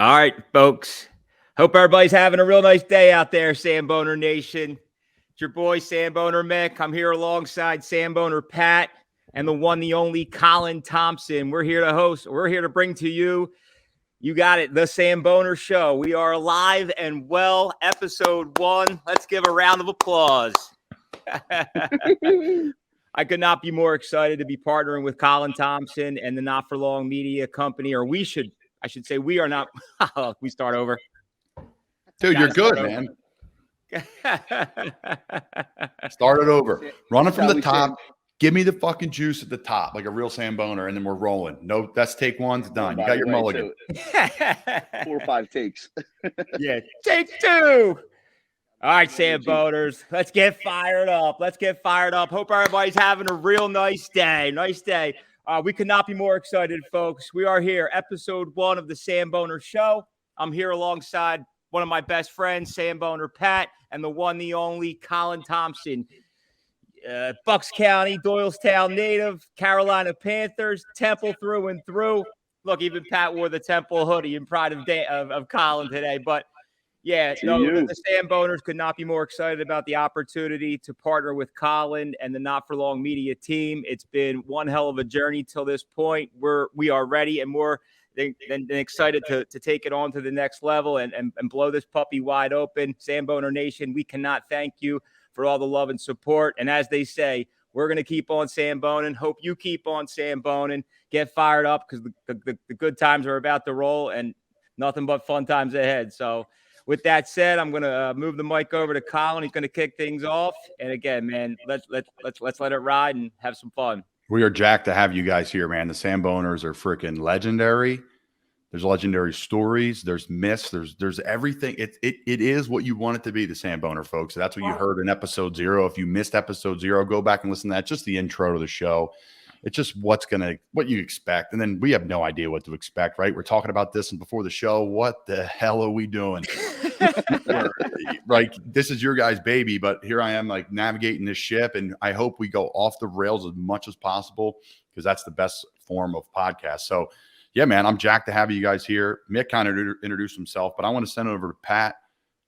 All right, folks. Hope everybody's having a real nice day out there, Samboner Nation. It's your boy, Samboner Mick. I'm here alongside Samboner Pat and the one, the only Colin Thompson. We're here to host. We're here to bring to you, you got it, the Samboner Show. We are alive and well, episode 1. Let's give a round of applause. I could not be more excited to be partnering with Colin Thompson and the Not For Long Media Company, or I should say we are not. We start over. Dude, you're good, man. Start it over. Running from the top. Give me the fucking juice at the top, like a real Samboner, and then we're rolling. No, that's take 1's done. You got your mulligan. 4 or 5 takes. Yeah, take 2. All right, Samboners, let's get fired up. Hope everybody's having a real nice day. We could not be more excited, folks. We are here, episode 1 of the Samboner Show. I'm here alongside one of my best friends, Samboner Pat, and the one, the only Colin Thompson. Bucks County, Doylestown native, Carolina Panthers, Temple through and through. Look, even Pat wore the Temple hoodie in pride of Colin today. But, yeah, the Samboners could not be more excited about the opportunity to partner with Colin and the Not For Long Media team. It's been one hell of a journey till this point. We are ready and more than excited to take it on to the next level and blow this puppy wide open. Samboner Nation, we cannot thank you for all the love and support. And as they say, we're going to keep on Samboning. Hope you keep on Samboning. Get fired up because the good times are about to roll and nothing but fun times ahead. So with that said, I'm going to move the mic over to Colin. He's going to kick things off. And again, man, let's let it ride and have some fun. We are jacked to have you guys here, man. The Samboners are freaking legendary. There's legendary stories. There's myths. There's everything. It is what you want it to be, the Samboner, folks. That's what you heard in episode 0. If you missed episode 0, go back and listen to that. Just the intro to the show. It's just what you expect. And then we have no idea what to expect, right? We're talking about this and before the show. What the hell are we doing? Like, this is your guys' baby, but here I am, like, navigating this ship. And I hope we go off the rails as much as possible because that's the best form of podcast. So, yeah, man, I'm jacked to have you guys here. Mick kind of introduced himself, but I want to send it over to Pat.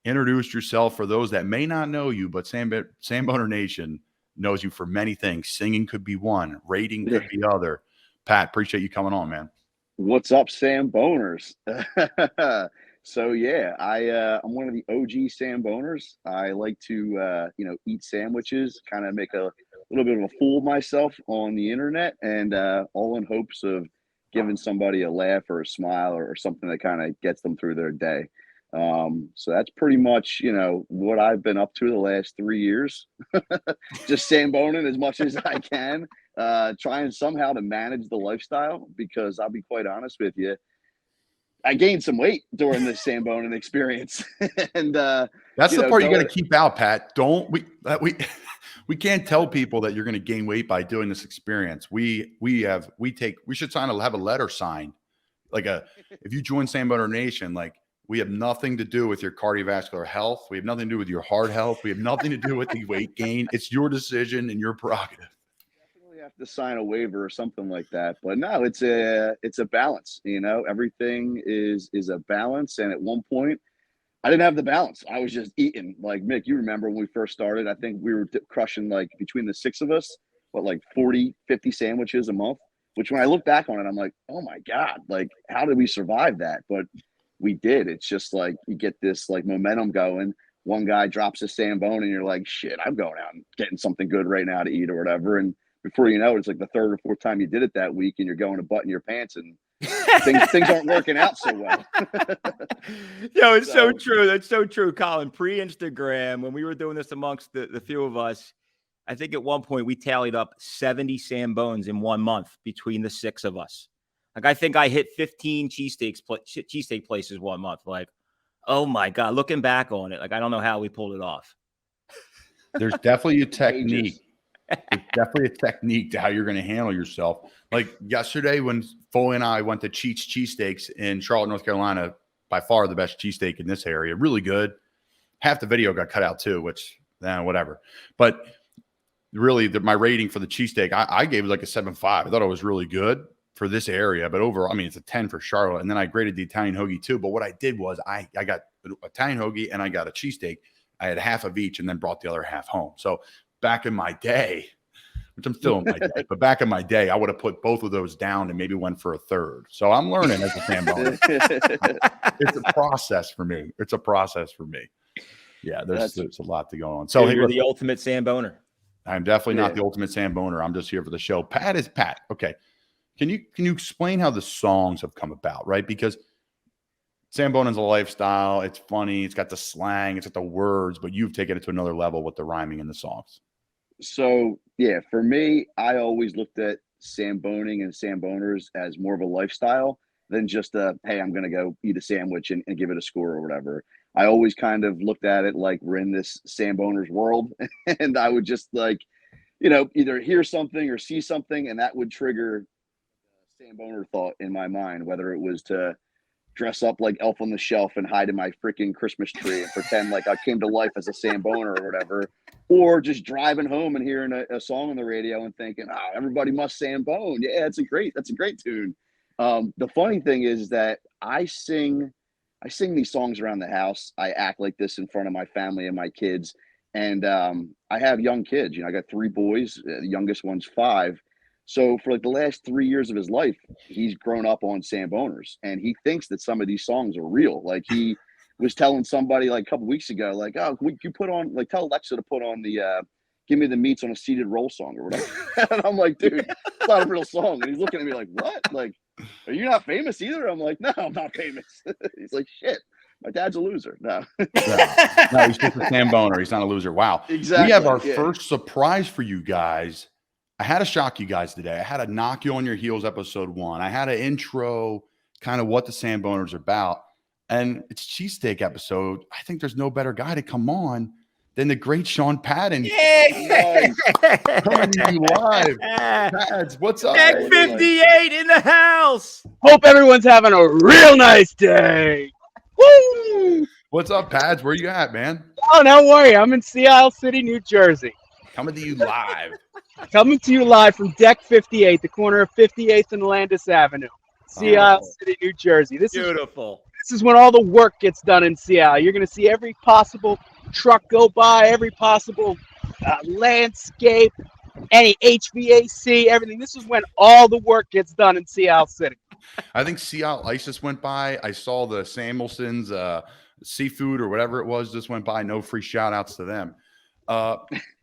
Introduce yourself for those that may not know you, but Samboner Nation knows you for many things. Singing could be one. Rating could be other. Pat, appreciate you coming on, man. What's up, Samboners? So, yeah, I'm one of the OG Samboners. I like to, eat sandwiches, kind of make a little bit of a fool of myself on the internet, and all in hopes of giving somebody a laugh or a smile or something that kind of gets them through their day. So that's pretty much, what I've been up to the last 3 years. Just Samboning as much as I can, trying somehow to manage the lifestyle because I'll be quite honest with you, I gained some weight during this Samboning experience. And that's the part you got to keep out, Pat. We can't tell people that you're going to gain weight by doing this experience. We should have a letter signed. Like if you join Samboner Nation, like, we have nothing to do with your cardiovascular health. We have nothing to do with your heart health. We have nothing to do with the weight gain. It's your decision and your prerogative. Definitely have to sign a waiver or something like that. But no, it's a balance. Everything is a balance. And at one point, I didn't have the balance. I was just eating. Like, Mick, you remember when we first started, I think we were crushing, like, between the 6 of us, 40, 50 sandwiches a month, which when I look back on it, I'm like, oh my God, like, how did we survive that? But we did. It's just like you get this, like, momentum going. One guy drops a Sambone and you're like, shit, I'm going out and getting something good right now to eat or whatever. And before you know it, it's like the 3rd or 4th time you did it that week and you're going to button your pants and things aren't working out so well. Yo, it's so true. That's so true, Colin. Pre-Instagram, when we were doing this amongst the few of us, I think at one point we tallied up 70 Sambones in 1 month between the 6 of us. Like, I think I hit 15 cheesesteak places 1 month. Like, oh my God, looking back on it, like, I don't know how we pulled it off. There's definitely a technique. There's definitely a technique to how you're going to handle yourself. Like yesterday when Foley and I went to Cheesesteaks in Charlotte, North Carolina, by far the best cheesesteak in this area. Really good. Half the video got cut out too, which, whatever. But really, my rating for the cheesesteak, I gave it like a 7.5. I thought it was really good. for this area, but overall, I mean, it's a 10 for Charlotte. And then I graded the Italian hoagie too. But what I did was I got an Italian hoagie and I got a cheesesteak. I had half of each and then brought the other half home. So back in my day, which I'm still in my day, but back in my day, I would have put both of those down and maybe went for a third. So I'm learning as a Samboner. It's a process for me. Yeah, there's a lot to go on. So you're the ultimate Samboner. I'm definitely not the ultimate Samboner. I'm just here for the show. Pat is Pat. Okay. Can you explain how the songs have come about, right? Because Samboner is a lifestyle. It's funny. It's got the slang. It's got the words, but you've taken it to another level with the rhyming in the songs. So, yeah, for me, I always looked at Samboning and Samboners as more of a lifestyle than just hey, I'm going to go eat a sandwich and give it a score or whatever. I always kind of looked at it like we're in this Samboners world, and I would just either hear something or see something, and that would trigger a Samboner thought in my mind, whether it was to dress up like Elf on the Shelf and hide in my freaking Christmas tree and pretend like I came to life as a Samboner or whatever, or just driving home and hearing a song on the radio and thinking, everybody must Sambone. Yeah, that's a great tune. The funny thing is that I sing these songs around the house. I act like this in front of my family and my kids. And I have young kids. I got 3 boys. The youngest one's 5. So for the last 3 years of his life, he's grown up on Samboners, and he thinks that some of these songs are real. Like he was telling somebody a couple weeks ago, you put on, tell Alexa to put on the Give Me the Meats on a Seated Roll song or whatever. And I'm like, dude, it's not a real song. And he's looking at me like, what? Like, are you not famous either? I'm like, no, I'm not famous. He's like, shit. My dad's a loser. No. No, he's just a Samboner. He's not a loser. Wow. Exactly. We have our first surprise for you guys. I had to shock you guys today. I had to knock you on your heels, episode 1. I had an intro, kind of what the Samboners are about. And it's cheesesteak episode. I think there's no better guy to come on than the great Sean Patton. Yeah. Coming to you live. Pads, what's up? Deck 58 in the house. Hope everyone's having a real nice day. Woo! What's up, Pads? Where you at, man? Oh, don't worry. I'm in Sea Isle City, New Jersey. Coming to you live. Coming to you live from Deck 58, the corner of 58th and Landis Avenue. Sea Isle City, New Jersey. This is when all the work gets done in Sea Isle. You're going to see every possible truck go by, every possible landscape, any HVAC, everything. This is when all the work gets done in Sea Isle City. I think Sea Isle ISIS went by. I saw the Samuelsons seafood or whatever it was just went by. No free shout outs to them.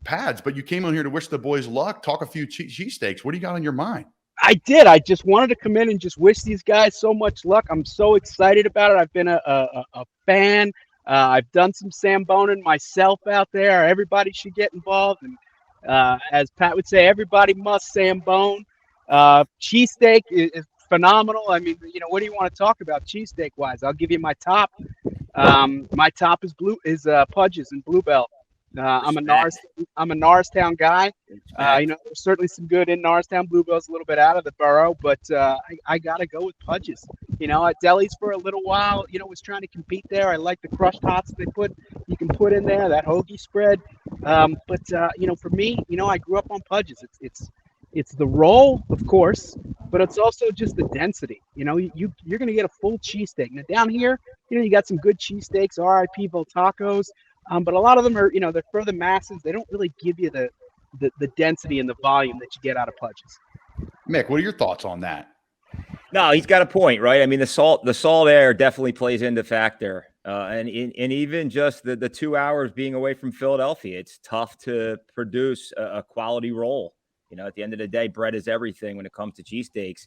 Pads, but you came on here to wish the boys luck, talk a few cheesesteaks. What do you got on your mind? I did. I just wanted to come in and just wish these guys so much luck. I'm so excited about it. I've been a fan. I've done some Samboning myself out there. Everybody should get involved. And as Pat would say, everybody must Sambone. Cheesesteak is phenomenal. I mean, what do you want to talk about cheesesteak wise? I'll give you my top. My top is Pudges and Bluebell. I'm a Norristown guy. There's certainly some good in Norristown. Bluebell's a little bit out of the borough, but I gotta go with Pudges. At Deli's for a little while, was trying to compete there. I like the crushed hots you can put in there, that hoagie spread. But for me, I grew up on Pudges. It's the roll, of course, but it's also just the density. You're gonna get a full cheesesteak. Now down here, you got some good cheesesteaks, RIP Voltacos. But a lot of them are, they're for the masses. They don't really give you the density and the volume that you get out of Pudges. Mick, what are your thoughts on that? No, he's got a point, right? I mean, the salt air definitely plays into factor. And even just the 2 hours being away from Philadelphia, it's tough to produce a quality roll. At the end of the day, bread is everything when it comes to cheesesteaks.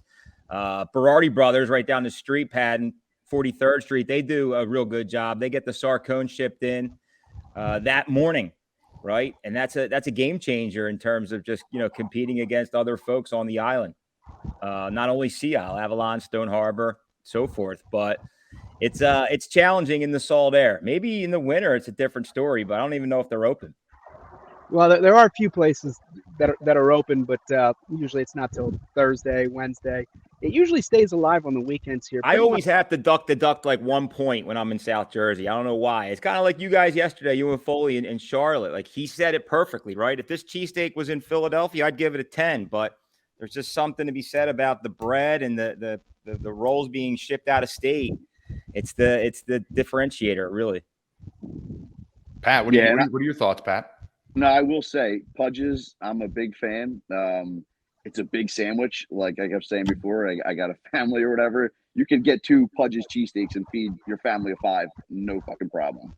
Berardi Brothers right down the street, Patton, 43rd Street, they do a real good job. They get the Sarcone shipped in that morning, right? And that's a game changer in terms of just, competing against other folks on the island. Not only Sea Isle, Avalon, Stone Harbor, so forth, but it's challenging in the salt air. Maybe in the winter it's a different story, but I don't even know if they're open. Well, there are a few places that are open, but usually it's not till Thursday, Wednesday. It usually stays alive on the weekends here. I always have to duck like 1 point when I'm in South Jersey. I don't know why. It's kind of like you guys yesterday, you and Foley and Charlotte. Like he said it perfectly, right? If this cheesesteak was in Philadelphia, I'd give it a 10. But There's just something to be said about the bread and the rolls being shipped out of state. It's the differentiator, really. Pat, what are your thoughts, Pat? No, I will say Pudge's, I'm a big fan. It's a big sandwich. Like I kept saying before, I got a family or whatever. You can get 2 Pudge's cheesesteaks and feed your family of 5. No fucking problem.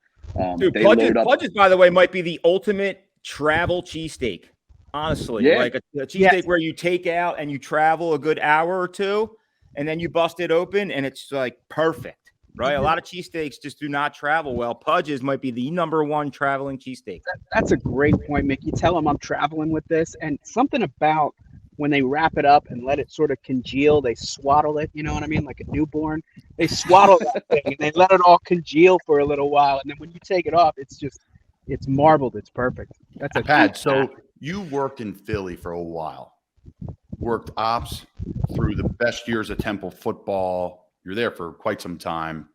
Dude, Pudge's, by the way, might be the ultimate travel cheesesteak. Honestly, like a cheesesteak where you take out and you travel a good hour or 2, and then you bust it open, and it's like perfect. Right, a lot of cheesesteaks just do not travel well. Pudge's might be the #1 traveling cheesesteak. That's a great point, Mick. You tell them I'm traveling with this, and something about when they wrap it up and let it sort of congeal, they swaddle it. You know what I mean, like a newborn. They swaddle that thing and they let it all congeal for a little while, and then when you take it off, it's marbled. It's perfect. That's a Pat. So you worked in Philly for a while. Worked ops through the best years of Temple football. You're there for quite some time,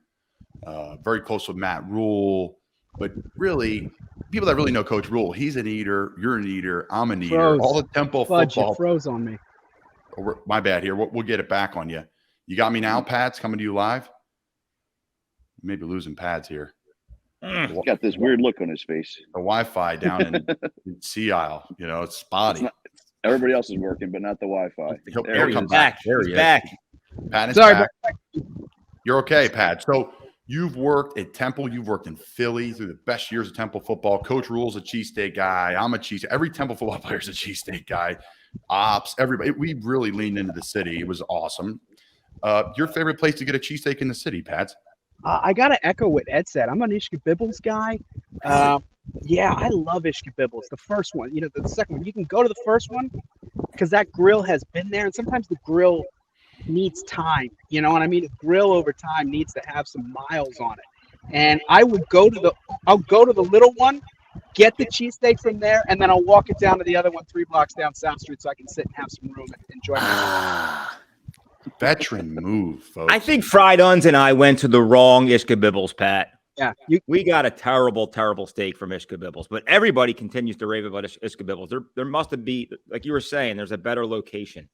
very close with Matt Rule, but really, people that really know Coach Rule, he's an eater, you're an eater, I'm an eater. All the Temple football. Froze on me. My bad here. We'll get it back on you. You got me now, Pat's coming to you live? Maybe losing Pat's here. He's got this weird look on his face. The Wi-Fi down in Sea Isle, it's spotty. Everybody else is working, but not the Wi-Fi. He'll come back. He's back. Pat is Sorry, back. You're okay, Pat. So you've worked at Temple. You've worked in Philly through the best years of Temple football. Coach Rule's a cheesesteak guy. I'm a cheesesteak. Every Temple football player is a cheesesteak guy. Ops, everybody. We really leaned into the city. It was awesome. Your favorite place to get a cheesesteak in the city, Pat? I got to echo what Ed said. I'm an Ishka Bibbles guy. Yeah, I love Ishka Bibbles. The first one, the second one. You can go to the first one because that grill has been there, and sometimes the grill needs time. You know what I mean? A grill over time needs to have some miles on it. And I'll go to the little one, get the cheesesteak from there, and then I'll walk it down to the other one 3 blocks down South Street so I can sit and have some room and enjoy my Veteran move, folks. I think Fried Uns and I went to the wrong Ishka Bibbles, Pat. Yeah. We got a terrible, terrible steak from Ishka Bibbles, but everybody continues to rave about Ishka Bibbles. There must be, like you were saying, there's a better location.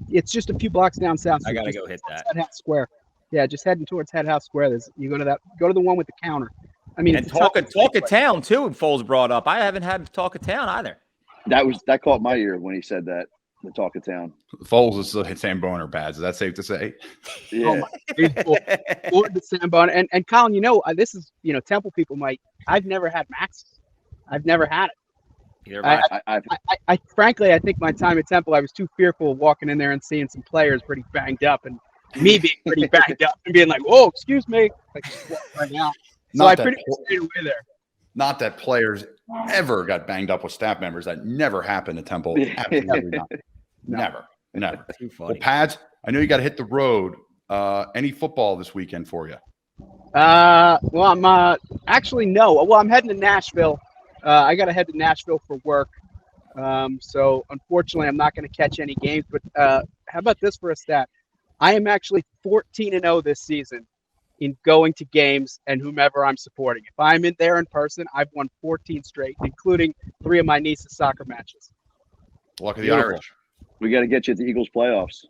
It's just a few blocks down South Street. I gotta go hit that. Head House Square. Yeah, just heading towards Head House Square. You go to the one with the counter. I mean, and talk of town too. Foles brought up. I haven't had talk of town either. That caught my ear when he said that. The talk of town. Foles is a Samboner pads. Is that safe to say? Yeah. The Samboner. And Colin, this is Temple people might. I've never had Max's. I've never had it. I frankly, I think my time at Temple, I was too fearful of walking in there and seeing some players pretty banged up, and me being pretty banged up and being like, "Whoa, excuse me," like just walk right now. So I pretty much stayed away there. Not that players ever got banged up with staff members. That never happened at Temple. Absolutely not. Never. Too funny. Well, Pads, I know you got to hit the road. Any football this weekend for you? Well, I'm actually no. Well, I'm heading to Nashville. I got to head to Nashville for work. So unfortunately, I'm not going to catch any games. But how about this for a stat? I am actually 14-0 this season in going to games and whomever I'm supporting. If I'm in there in person, I've won 14 straight, including 3 of my niece's soccer matches. Luck of the Irish. We got to get you at the Eagles playoffs.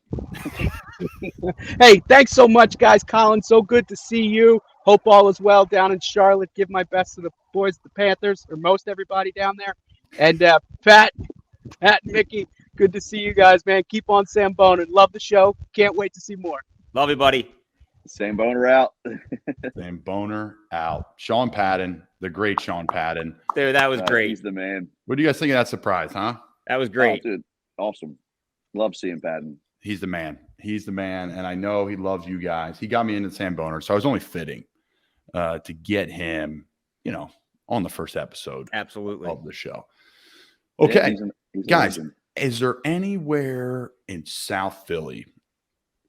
Hey, thanks so much, guys. Colin, so good to see you. Hope all is well down in Charlotte. Give my best to the boys, the Panthers, or most everybody down there. And Pat and Mickey, good to see you guys, man. Keep on Samboner. Love the show. Can't wait to see more. Love you, buddy. Samboner out. Samboner out. Sean Patton, the great Sean Patton. Dude, that was great. He's the man. What do you guys think of that surprise, huh? That was great. Oh, dude, awesome. Love seeing Patton. He's the man. He's the man, and I know he loves you guys. He got me into Samboner, so I was only fitting to get him, on the first episode. Absolutely. Of the show. Okay, Yeah, he's guys, amazing. is there anywhere in South Philly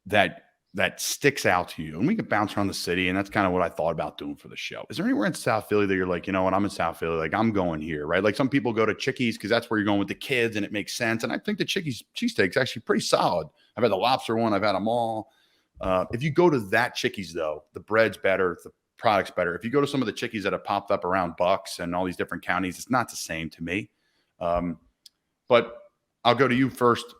that sticks out to you? And we can bounce around the city, and that's kind of what I thought about doing for the show. Is there anywhere in South Philly that you're like, I'm in South Philly, like I'm going here, right? Like some people go to Chickies because that's where you're going with the kids, and it makes sense. And I think the Chickies cheesesteak's actually pretty solid. I've had the lobster one, I've had them all. If you go to that Chickies, though, the bread's better, the product's better. If you go to some of the Chickies that have popped up around Bucks and all these different counties, it's not the same to me. But I'll go to you first,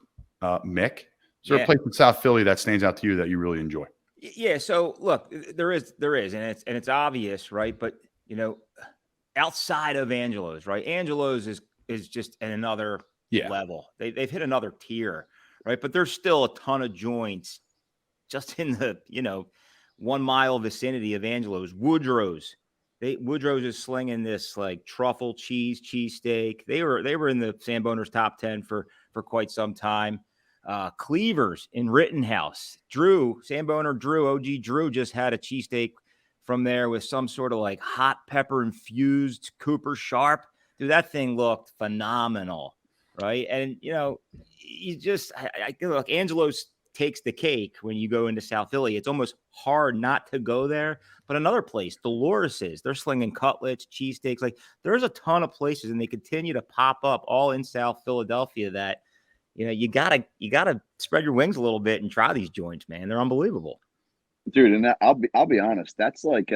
Mick, is there a place in South Philly that stands out to you that you really enjoy? Yeah. So look, there is, and it's obvious, right? But outside of Angelo's, right? Angelo's is just in another level. They've hit another tier, right? But there's still a ton of joints just in the 1 mile vicinity of Angelo's. Woodrow's is slinging this like truffle cheesesteak. They were in the Samboners top 10 for quite some time. Cleavers in Rittenhouse. Samboner OG Drew just had a cheesesteak from there with some sort of like hot pepper infused Cooper Sharp. Dude, that thing looked phenomenal, right? And look, Angelo's takes the cake when you go into South Philly. It's almost hard not to go there. But another place, Dolores's, they're slinging cutlets, cheesesteaks. Like there's a ton of places, and they continue to pop up all in South Philadelphia that you gotta spread your wings a little bit and try these joints, man. They're unbelievable, dude. And I'll be honest. That's like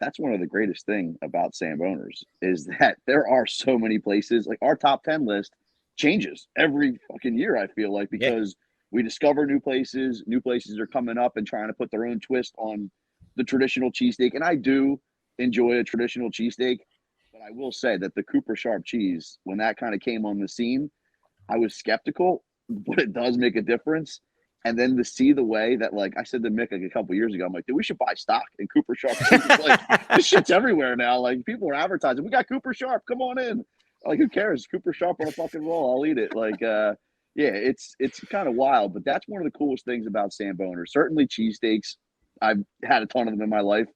that's one of the greatest thing about Samboners is that there are so many places. Like our top 10 list changes every fucking year. I feel like because we discover new places are coming up and trying to put their own twist on the traditional cheesesteak. And I do enjoy a traditional cheesesteak, but I will say that the Cooper Sharp cheese, when that kind of came on the scene, I was skeptical, but it does make a difference. And then to see the way that, like I said to Mick like a couple years ago, I'm like, dude, we should buy stock in Cooper Sharp cheese. Like this shit's everywhere now. Like people are advertising, we got Cooper Sharp, come on in. Like who cares? Cooper Sharp on a fucking roll, I'll eat it. Like it's kind of wild, but that's one of the coolest things about Samboner. Certainly cheesesteaks. I've had a ton of them in my life,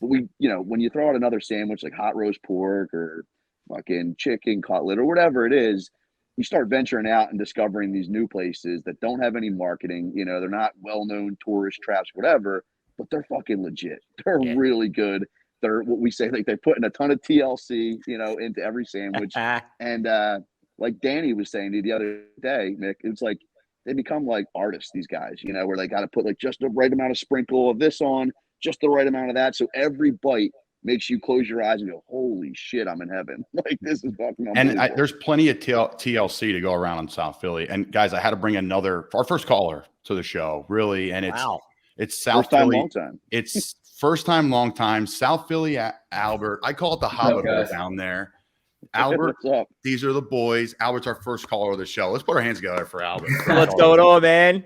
but when you throw out another sandwich like hot roast pork or fucking chicken cutlet or whatever it is, you start venturing out and discovering these new places that don't have any marketing. They're not well-known tourist traps, whatever, but they're fucking legit. They're really good. They're what we say, like they're putting a ton of TLC, into every sandwich. And like Danny was saying to you the other day, Mick, it's like they become like artists, these guys, where they got to put like just the right amount of sprinkle of this on, just the right amount of that. So every bite makes you close your eyes and go, holy shit, I'm in heaven. Like this is fucking unbelievable. And there's plenty of TLC to go around in South Philly. And guys, I had to bring our first caller to the show, really. And it's South Philly. Long time. It's first time, long time. South Philly, Albert. I call it the Hobbit Hole down there. Albert, what's up? These are the boys. Albert's our first caller of the show. Let's put our hands together for Albert. What's going on, man?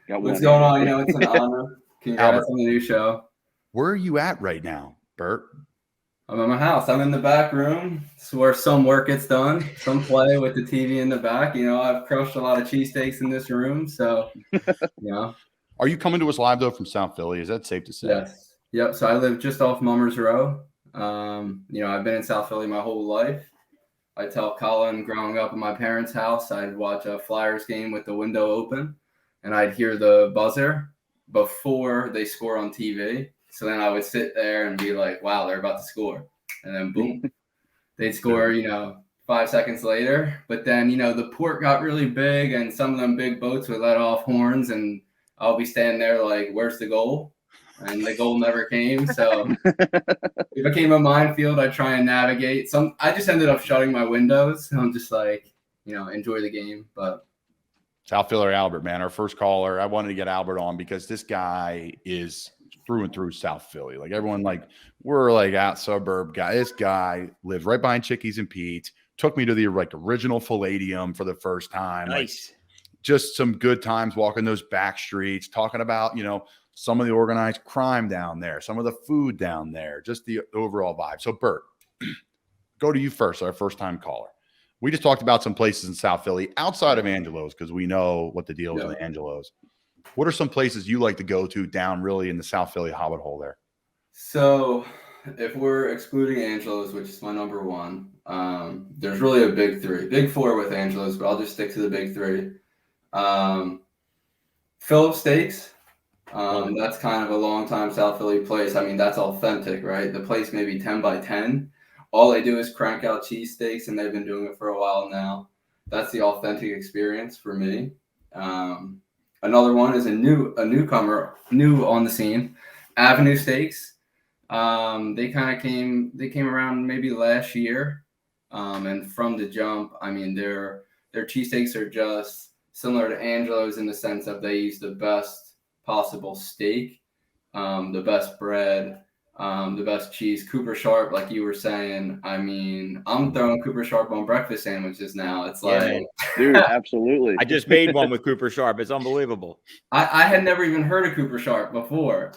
What's going on? It's an honor. Congrats on the new show. Where are you at right now, Bert? I'm at my house. I'm in the back room. It's where some work gets done. Some play with the TV in the back. I've crushed a lot of cheesesteaks in this room. So, Are you coming to us live, though, from South Philly? Is that safe to say? Yes. Yep. So I live just off Mummers Row. I've been in South Philly my whole life. I tell Colin growing up in my parents' house, I'd watch a Flyers game with the window open, and I'd hear the buzzer before they score on TV. So then I would sit there and be like, wow, they're about to score. And then boom, they'd score, 5 seconds later. But then, the port got really big and some of them big boats would let off horns and I'll be standing there like, where's the goal? And the goal never came. So it became a minefield. I try and navigate. I just ended up shutting my windows. And I'm just like, enjoy the game. But South Philly Albert, man, our first caller. I wanted to get Albert on because this guy is through and through South Philly. Like everyone, we're like out suburb guy. This guy lives right behind Chickies and Pete's. Took me to the original Palladium for the first time. Nice. Just some good times walking those back streets, talking about, some of the organized crime down there, some of the food down there, just the overall vibe. So Bert, go to you first, our first time caller. We just talked about some places in South Philly outside of Angelo's because we know what the deal is in Angelo's. What are some places you like to go to down really in the South Philly Hobbit Hole there? So if we're excluding Angelo's, which is my number one, there's really a big three. Big four with Angelo's, but I'll just stick to the big three. Phillips Steaks. That's kind of a long time South Philly place. I mean, that's authentic, right? The place may be 10 by 10. All they do is crank out cheesesteaks, and they've been doing it for a while now. That's the authentic experience for me. Another one is a newcomer, new on the scene, Avenue Steaks. They came around maybe last year. And from the jump, I mean, their cheesesteaks are just similar to Angelo's in the sense that they use the best possible steak, the best bread, the best cheese. Cooper Sharp, like you were saying, I mean, I'm throwing Cooper Sharp on breakfast sandwiches now. It's like, dude, absolutely. I just made one with Cooper Sharp. It's unbelievable. I had never even heard of Cooper Sharp before.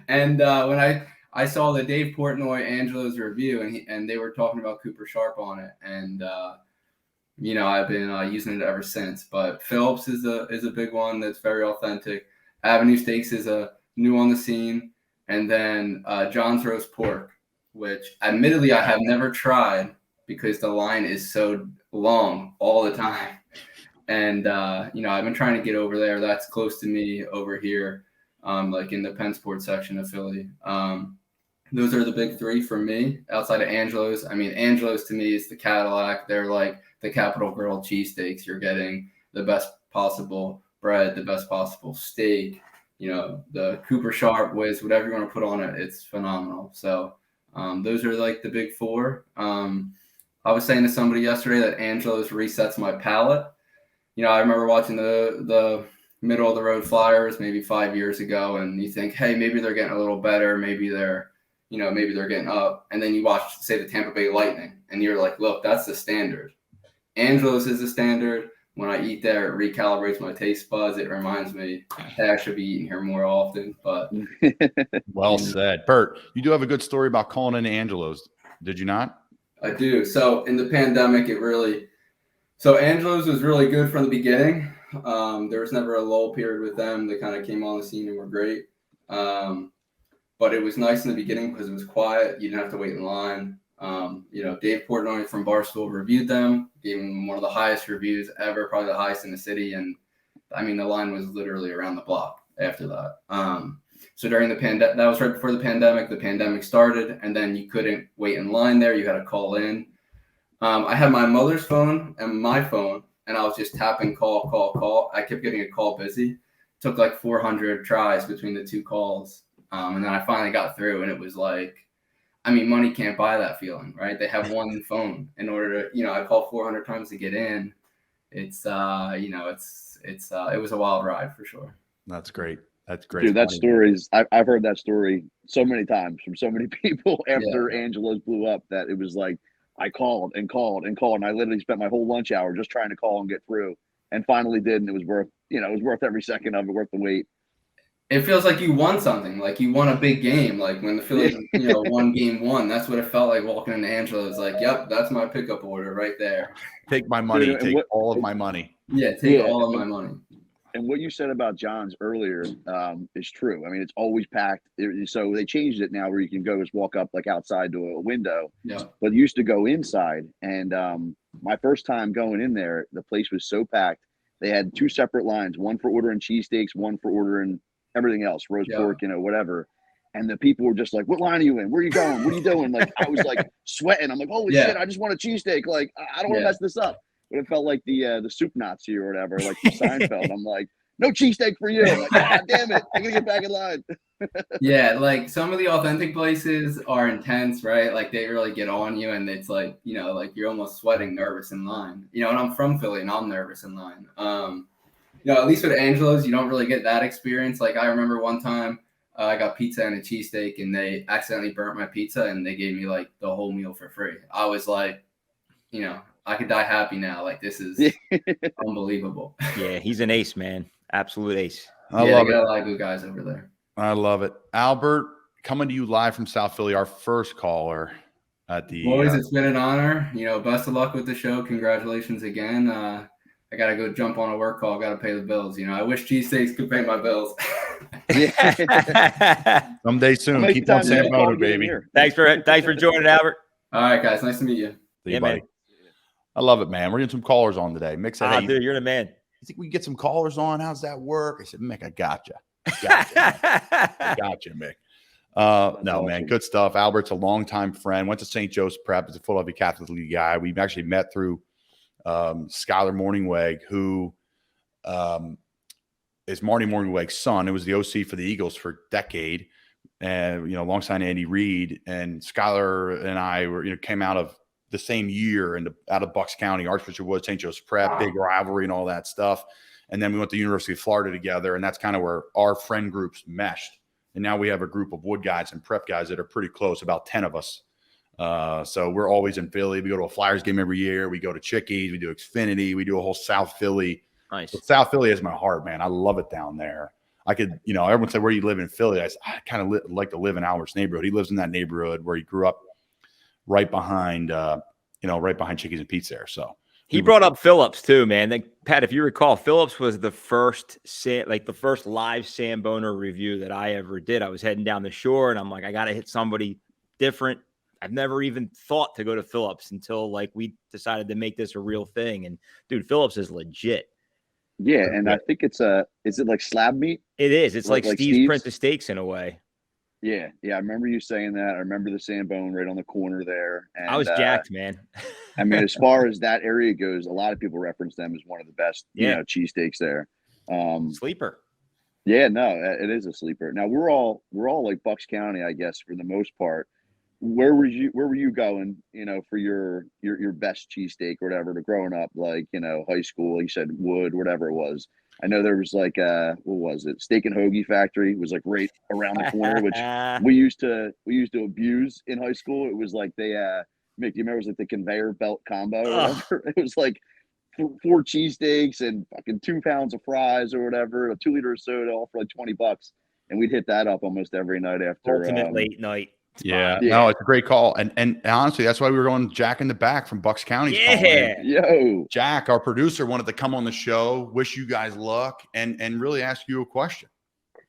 And when I saw the Dave Portnoy Angelo's review, and they were talking about Cooper Sharp on it, and I've been using it ever since. But Phillips is a big one that's very authentic. Avenue Steaks is a new on the scene, and then John's Roast Pork, which admittedly I have never tried because the line is so long all the time. And I've been trying to get over there. That's close to me over here, like in the Penn Sport section of Philly. Those are the big three for me outside of Angelo's. I mean, Angelo's to me is the Cadillac. They're like the Capitol Grill cheesesteaks. You're getting the best possible bread, the best possible steak. The Cooper Sharp Whiz, whatever you want to put on it, it's phenomenal. So those are like the big four. I was saying to somebody yesterday that Angelo's resets my palate. I remember watching the middle of the road Flyers maybe 5 years ago, and you think, hey, maybe they're getting a little better. Maybe they're getting up. And then you watch, say, the Tampa Bay Lightning, and you're like, look, that's the standard. Angelo's is the standard. When I eat there, it recalibrates my taste buds. It reminds me, hey, I should be eating here more often. But well said. Bert, you do have a good story about calling into Angelo's, did you not? I do. So in the pandemic, so Angelo's was really good from the beginning. There was never a lull period with them. They kind of came on the scene and were great. But it was nice in the beginning because it was quiet. You didn't have to wait in line. Dave Portnoy from Barstool reviewed them, gave them one of the highest reviews ever, probably the highest in the city. And I mean, the line was literally around the block after that. So during the pandemic, that was right before the pandemic started, and then you couldn't wait in line there. You had to call in. I had my mother's phone and my phone, and I was just tapping call. I kept getting a call busy. It took like 400 tries between the two calls. And then I finally got through, and it was like, I mean, money can't buy that feeling, right? They have one phone in order to, I called 400 times to get in. It was a wild ride for sure. That's great. That's great. Dude, that story is, I've heard that story so many times from so many people after Angelo's blew up that it was like, I called and called and called. And I literally spent my whole lunch hour just trying to call and get through, and finally did. And it was worth every second of it, worth the wait. It feels like you won something, like you won a big game. Like when the Phillies, won game one, that's what it felt like walking into Angelo's. Like, yep, that's my pickup order right there. Take my money. Dude, take all of my money. Yeah, take all of my money. And what you said about John's earlier is true. I mean, it's always packed. So they changed it now where you can go just walk up like outside to a window. Yeah. But you used to go inside. And my first time going in there, the place was so packed. They had two separate lines, one for ordering cheesesteaks, one for ordering everything else, roast pork, whatever. And the people were just like, what line are you in? Where are you going? What are you doing? Like, I was like sweating. I'm like, holy shit, I just want a cheesesteak. Like, I don't want to mess this up. But it felt like the soup Nazi or whatever, like the Seinfeld. I'm like, no cheesesteak for you. I'm like, God damn it. I got to get back in line. Yeah, like some of the authentic places are intense, right? Like they really get on you, and it's like, like you're almost sweating nervous in line. And I'm from Philly and I'm nervous in line. At least with Angelo's, you don't really get that experience. Like I remember one time I got pizza and a cheesesteak, and they accidentally burnt my pizza, and they gave me like the whole meal for free. I was like, I could die happy now. Like this is unbelievable. Yeah, he's an ace, man. Absolute ace. I love they got it. a lot of good guys over there. I love it. Albert, coming to you live from South Philly, our first caller at the Boys, it's been an honor. Best of luck with the show. Congratulations again. I got to go jump on a work call. Got to pay the bills. I wish cheesesteaks could pay my bills. Someday soon. Keep on Samboner, baby. Thanks for joining, Albert. All right, guys. Nice to meet you. See you, buddy. Man. I love it, man. We're getting some callers on today. Mick said, dude, you're the man. You think we can get some callers on? How's that work? I said, Mick, I got you. I got you, Mick. No, man, good stuff. Albert's a longtime friend. Went to St. Joe's Prep. He's a Philadelphia Catholic League guy. We've actually met through Skylar Morningweg, who is Marty Morningweg's son. It was the OC for the Eagles for a decade, and alongside Andy Reid. And Skylar and I were, came out of the same year out of Bucks County, Archbishop Woods, St. Joe's Prep, big rivalry and all that stuff. And then we went to the University of Florida together, and that's kind of where our friend groups meshed. And now we have a group of Wood guys and Prep guys that are pretty close, about 10 of us. So we're always in Philly. We go to a Flyers game every year. We go to Chickies. We do Xfinity. We do a whole South Philly. Nice. So South Philly is my heart, man. I love it down there. I could, everyone said, where you live in Philly? I kind of like to live in Albert's neighborhood. He lives in that neighborhood where he grew up right behind, right behind Chickies and Pete's there. So he brought up Phillips too, man. Pat, if you recall, Phillips was the first live Samboner review that I ever did. I was heading down the shore, and I'm like, I got to hit somebody different. I've never even thought to go to Phillips until we decided to make this a real thing. And dude, Phillips is legit. Yeah, and I think is it like slab meat? It is. It's like Steve's Prince of Steaks in a way. Yeah. I remember you saying that. I remember the Sambone right on the corner there. And, I was jacked, man. I mean, as far as that area goes, a lot of people reference them as one of the best, cheesesteaks there. Sleeper. Yeah, no, it is a sleeper. Now we're all like Bucks County, I guess, for the most part. Where were you going, for your best cheesesteak or whatever, to growing up, high school, you said Wood, whatever it was. I know there was what was it? Steak and Hoagie Factory was right around the corner, which we used to abuse in high school. It was like they Mick, do you remember it was like the conveyor belt combo or whatever? It was like 4 cheesesteaks and fucking 2 pounds of fries or whatever, a 2 liter of soda, all for like $20. And we'd hit that up almost every night after ultimate late night. Yeah, no, it's a great call. And honestly, that's why we were going Jack in the back from Bucks County. Yeah. Yo. Jack, our producer, wanted to come on the show, wish you guys luck, and really ask you a question.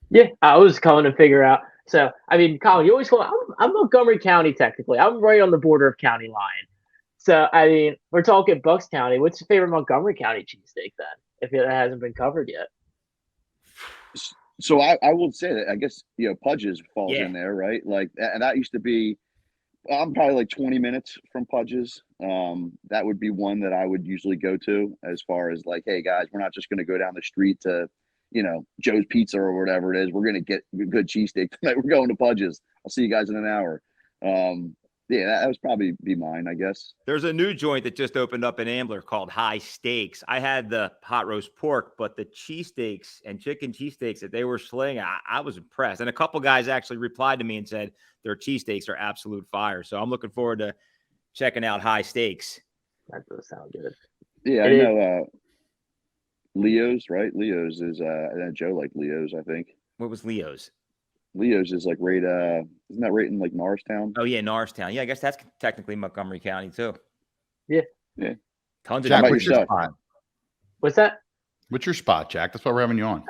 Yeah, I was calling to figure out. So, I mean, Colin, you always call I'm Montgomery County, technically. I'm right on the border of county line. So, I mean, we're talking Bucks County. What's your favorite Montgomery County cheesesteak then, if it hasn't been covered yet? So I would say that I guess Pudge's falls in there, right? And that used to be. I'm probably like 20 minutes from Pudge's. That would be one that I would usually go to, as far as hey guys, we're not just going to go down the street to, Joe's Pizza or whatever it is. We're going to get a good cheesesteak tonight. We're going to Pudge's. I'll see you guys in an hour. Yeah, that was probably be mine, I guess. There's a new joint that just opened up in Ambler called High Steaks. I had the hot roast pork, but the cheesesteaks and chicken cheesesteaks that they were slinging, I was impressed. And a couple guys actually replied to me and said their cheesesteaks are absolute fire. So I'm looking forward to checking out High Steaks. That does sound good. Yeah, I know Leo's, right? Leo's is Joe liked Leo's, I think. What was Leo's? Leo's is right isn't that right in Norristown? Oh yeah, Norristown. Yeah, I guess that's technically Montgomery County too. Yeah. Tons of Jack, about what's your yourself? spot? What's that? What's your spot, Jack? That's why we're having you on.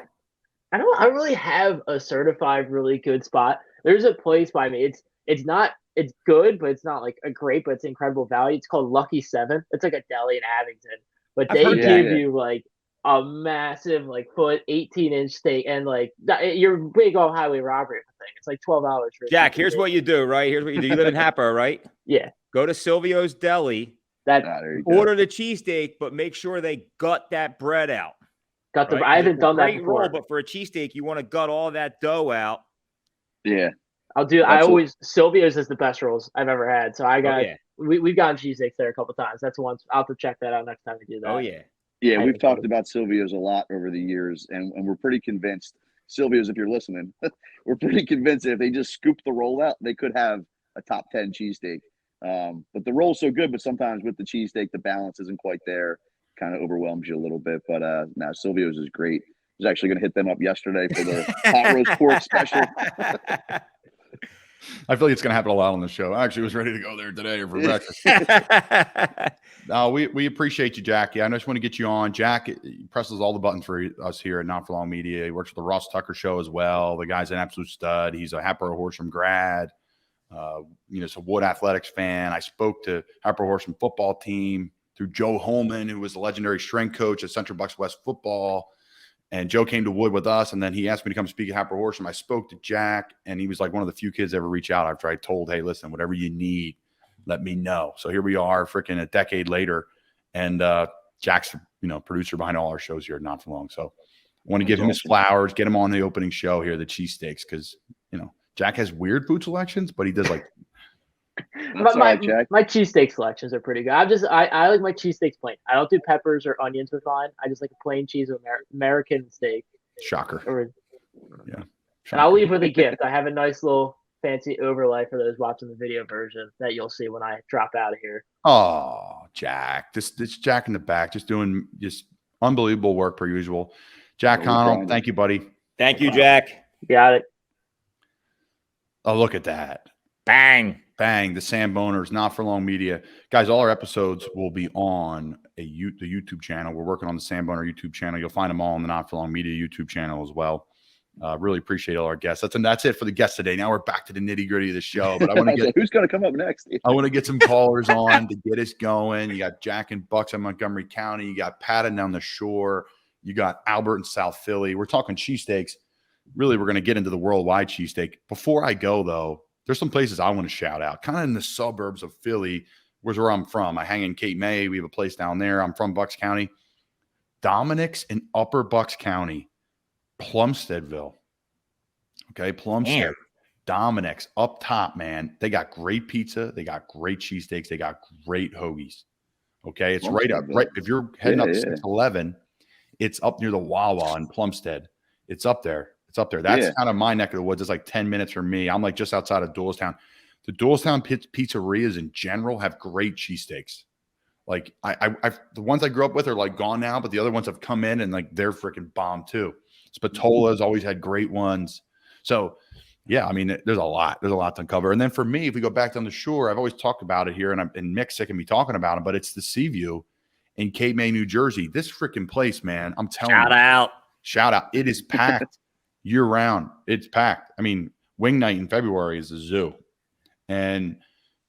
I don't really have a certified really good spot. There's a place by me. It's good, but it's not a great, but it's incredible value. It's called Lucky 7. It's like a deli in Abington, but they give you a massive foot 18-inch steak, and you're big on highway robbery thing. It's like $12. Jack, here's what you do, right? Here's what you do. You live in Hatboro, right? Yeah. Go to Silvio's Deli. Order the cheesesteak, but make sure they gut that bread out. I haven't done that before. Roll, but for a cheesesteak, you want to gut all that dough out. Yeah. I'll do. Silvio's is the best rolls I've ever had. So we've gotten cheesesteaks there a couple times. That's once. I'll have to check that out next time we do that. Oh yeah. Yeah, we've talked about Silvio's a lot over the years, and we're pretty convinced. Silvio's, if you're listening, we're pretty convinced that if they just scoop the roll out, they could have a top 10 cheesesteak. But the roll's so good, but sometimes with the cheesesteak, the balance isn't quite there. Kind of overwhelms you a little bit. But no, Silvio's is great. I was actually going to hit them up yesterday for the hot roast pork special. I feel like it's going to happen a lot on the show. I actually was ready to go there today for breakfast. We appreciate you, Jackie. I just want to get you on. Jack presses all the buttons for us here at Not For Long Media. He works for the Ross Tucker Show as well. The guy's an absolute stud. He's a Hatboro Horsham grad. He's a Wood Athletics fan. I spoke to Hatboro Horsham football team through Joe Holman, who was the legendary strength coach at Central Bucks West football. And Joe came to Wood with us, and then he asked me to come speak at Hatboro Horsham. I spoke to Jack, and he was one of the few kids to ever reach out after I told, hey, listen, whatever you need, let me know. So here we are, freaking a decade later, and Jack's, producer behind all our shows here at Not For Long. So I want to give him his flowers, get him on the opening show here, the cheesesteaks, because, Jack has weird food selections, but he does That's all right, Jack. my cheesesteak selections are pretty good. I like my cheesesteaks plain. I don't do peppers or onions with mine. I just like a plain cheese with American steak. Shocker. Yeah. And Shocker. I'll leave with a gift. I have a nice little fancy overlay for those watching the video version that you'll see when I drop out of here. Oh, Jack. This Jack in the back, just doing unbelievable work per usual. Jack Connell, thank you, buddy. Thank you, Jack. Got it. Oh, look at that. Bang. Bang. The Samboners, Not For Long Media. Guys, all our episodes will be on the YouTube channel. We're working on the Samboner YouTube channel. You'll find them all on the Not For Long Media YouTube channel as well. Really appreciate all our guests. That's it for the guests today. Now we're back to the nitty gritty of the show. But I want to get who's going to come up next. I want to get some callers on to get us going. You got Jack and Bucks in Montgomery County. You got Patton down the shore. You got Albert in South Philly. We're talking cheesesteaks. Really, we're going to get into the worldwide cheesesteak. Before I go, though, there's some places I want to shout out. Kind of in the suburbs of Philly, where I'm from. I hang in Cape May. We have a place down there. I'm from Bucks County. Dominic's in Upper Bucks County, Plumsteadville. Okay, Plumstead. Damn. Dominic's up top, man. They got great pizza. They got great cheesesteaks. They got great hoagies. Okay, it's right up. Right, if you're heading up 611, it's up near the Wawa in Plumstead. It's up there. It's up there. That's kind of my neck of the woods. It's like 10 minutes from me. I'm like just outside of Doylestown. The Doylestown pizzerias in general have great cheesesteaks. Like the ones I grew up with are like gone now, but the other ones have come in and like they're freaking bomb too. Spatola's always had great ones. So yeah, I mean, there's a lot to uncover. And then for me, if we go back down the shore, I've always talked about it here, and Mick's sick of me talking about it, but it's the Seaview in Cape May, New Jersey. This freaking place, man, I'm telling you. Shout out. It is packed year round. It's packed. I mean, wing night in February is a zoo. And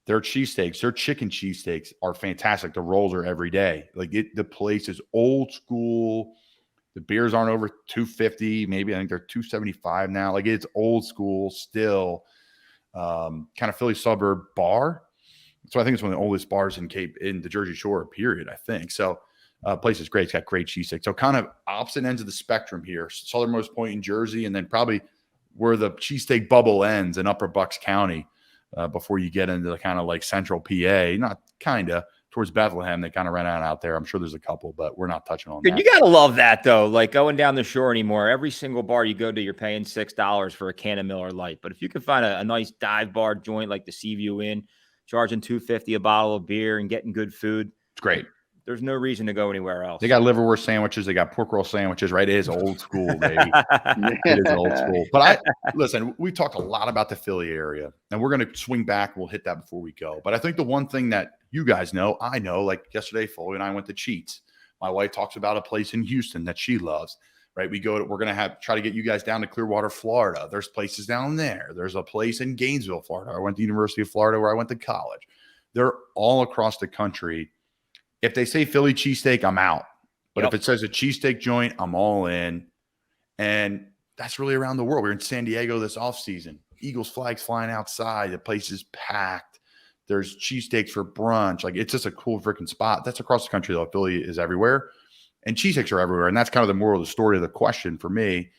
their cheesesteaks, their chicken cheesesteaks are fantastic. The rolls are every day. Like the place is old school. The beers aren't over $250. Maybe I think they're $275 now. Like it's old school still. Kind of Philly suburb bar. So I think it's one of the oldest bars in the Jersey Shore, period, I think. So place is great. It's got great cheesesteak. So kind of opposite ends of the spectrum here. Southernmost point in Jersey, and then probably where the cheesesteak bubble ends in Upper Bucks County before you get into the kind of like central PA. Not kind of. Towards Bethlehem, they kind of ran out there. I'm sure there's a couple, but we're not touching on that. You got to love that, though. Like going down the shore anymore, every single bar you go to, you're paying $6 for a can of Miller Lite. But if you can find a nice dive bar joint like the Seaview Inn, charging $2.50 a bottle of beer and getting good food, it's great. There's no reason to go anywhere else. They got liverwurst sandwiches. They got pork roll sandwiches, right? It is old school, baby. It is old school. But listen, we talked a lot about the Philly area, and we're going to swing back. We'll hit that before we go. But I think the one thing that you guys know, I know, like yesterday, Foley and I went to Cheats. My wife talks about a place in Houston that she loves, right? We're going to try to get you guys down to Clearwater, Florida. There's places down there. There's a place in Gainesville, Florida. I went to the University of Florida where I went to college. They're all across the country. If they say Philly cheesesteak, I'm out. But if it says a cheesesteak joint, I'm all in. And that's really around the world. We were in San Diego this offseason. Eagles flags flying outside. The place is packed. There's cheesesteaks for brunch. Like, it's just a cool freaking spot. That's across the country, though. Philly is everywhere. And cheesesteaks are everywhere. And that's kind of the moral of the story of the question for me.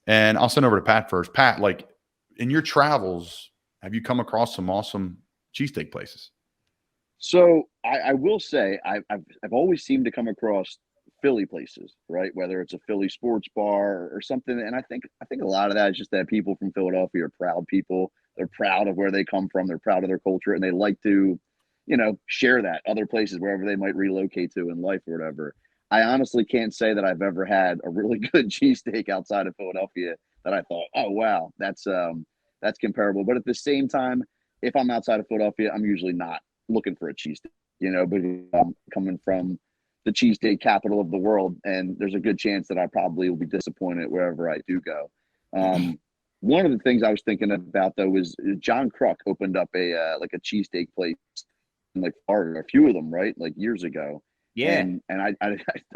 And I'll send over to Pat first. Pat, like, in your travels, have you come across some awesome cheesesteak places? So I will say I've always seemed to come across Philly places, right? Whether it's a Philly sports bar or something. And I think a lot of that is just that people from Philadelphia are proud people. They're proud of where they come from. They're proud of their culture, and they like to, share that other places wherever they might relocate to in life or whatever. I honestly can't say that I've ever had a really good cheesesteak outside of Philadelphia that I thought, oh wow, that's comparable. But at the same time, if I'm outside of Philadelphia, I'm usually not looking for a cheesesteak, because I'm coming from the cheesesteak capital of the world, and there's a good chance that I probably will be disappointed wherever I do go. One of the things I was thinking about, though, was John Kruk opened up a cheesesteak place in like Florida, a few of them, right? Like years ago. Yeah. And I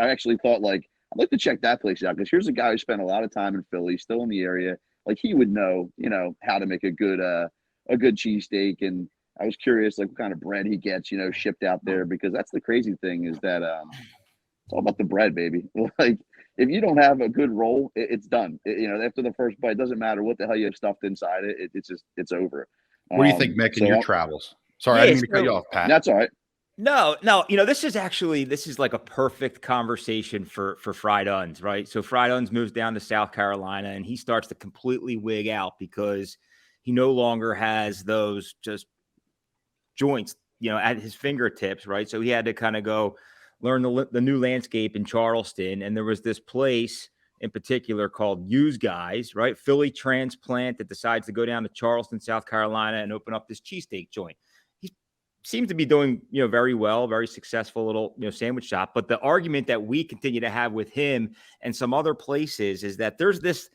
actually thought, like, I'd like to check that place out, because here's a guy who spent a lot of time in Philly, still in the area. Like, he would know, how to make a good cheesesteak. And I was curious, like, what kind of bread he gets, shipped out there, because that's the crazy thing is that it's all about the bread, baby. Like, if you don't have a good roll, it's done. After the first bite, it doesn't matter what the hell you have stuffed inside it. It's over. What do you think, Mick, in your travels? Sorry, I didn't mean to cut you off, Pat. That's all right. No, this is like a perfect conversation for Fried Uns, right? So Fried Uns moves down to South Carolina and he starts to completely wig out because he no longer has those just joints, at his fingertips, right? So he had to kind of go learn the new landscape in Charleston. And there was this place in particular called Use Guys, right? Philly transplant that decides to go down to Charleston, South Carolina and open up this cheesesteak joint. Seems to be doing, very well, very successful little, sandwich shop. But the argument that we continue to have with him and some other places is that there's this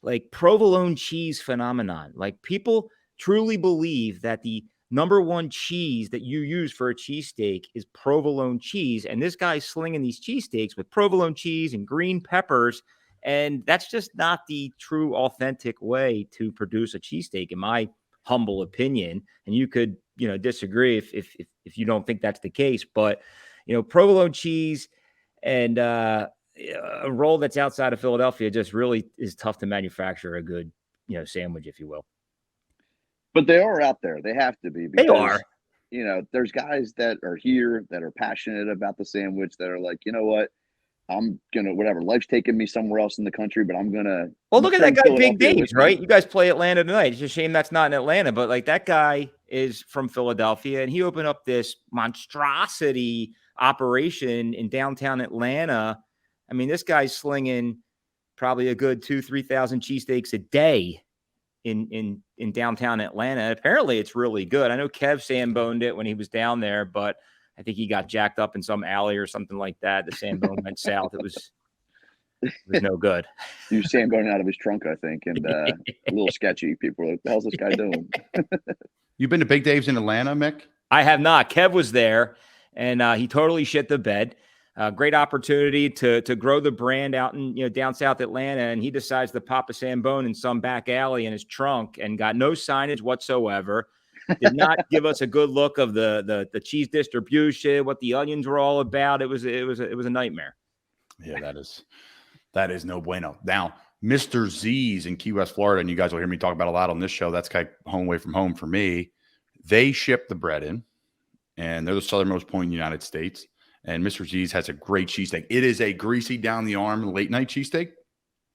like provolone cheese phenomenon. Like people truly believe that the number one cheese that you use for a cheesesteak is provolone cheese. And this guy's slinging these cheesesteaks with provolone cheese and green peppers. And that's just not the true authentic way to produce a cheesesteak, in my humble opinion. And you could, disagree if you don't think that's the case, but provolone cheese and a roll that's outside of Philadelphia just really is tough to manufacture a good, sandwich, if you will. But they are out there. They have to be. They are. There's guys that are here that are passionate about the sandwich that are like, you know what? I'm gonna whatever. Life's taking me somewhere else in the country, but I'm gonna. Well, look at that guy, Big Dave's, right? You guys play Atlanta tonight. It's a shame that's not in Atlanta, but like that guy is from Philadelphia, and he opened up this monstrosity operation in downtown Atlanta. I mean, this guy's slinging probably a good 2,000-3,000 cheesesteaks a day in downtown Atlanta. Apparently, it's really good. I know Kev Samboned it when he was down there, but I think he got jacked up in some alley or something like that. The Sambone went south. It was no good. You Sambone out of his trunk, I think, and a little sketchy. People were like, "What the hell's this guy doing?" You've been to Big Dave's in Atlanta, Mick? I have not. Kev was there, and he totally shit the bed. Great opportunity to grow the brand out in down South Atlanta, and he decides to pop a Sambone in some back alley in his trunk and got no signage whatsoever. Did not give us a good look of the cheese distribution, what the onions were all about. It was a nightmare. Yeah, that is no bueno. Now, Mr. Z's in Key West, Florida, and you guys will hear me talk about a lot on this show. That's kind of home away from home for me. They ship the bread in, and they're the southernmost point in the United States. And Mr. Z's has a great cheesesteak. It is a greasy down the arm late night cheesesteak.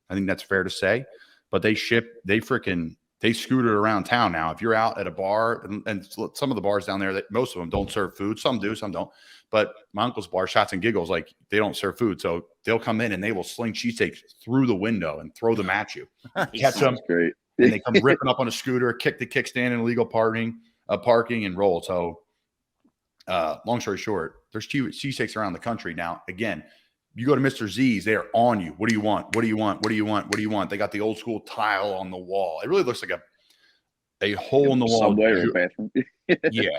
I think that's fair to say. But they scoot it around town now. If you're out at a bar, and some of the bars down there, that most of them don't serve food. Some do, some don't. But my uncle's bar, Shots and Giggles, like they don't serve food. So they'll come in and they will sling cheesesteaks through the window and throw them at you. Catch them. Great. And they come ripping up on a scooter, kick the kickstand in illegal parking and roll. So long story short, there's cheesesteaks around the country. Now, again, you go to Mr. Z's, they're on you. What do you want? What do you want? What do you want? What do you want? They got the old school tile on the wall. It really looks like a hole in the wall. Subway or bathroom. Yeah.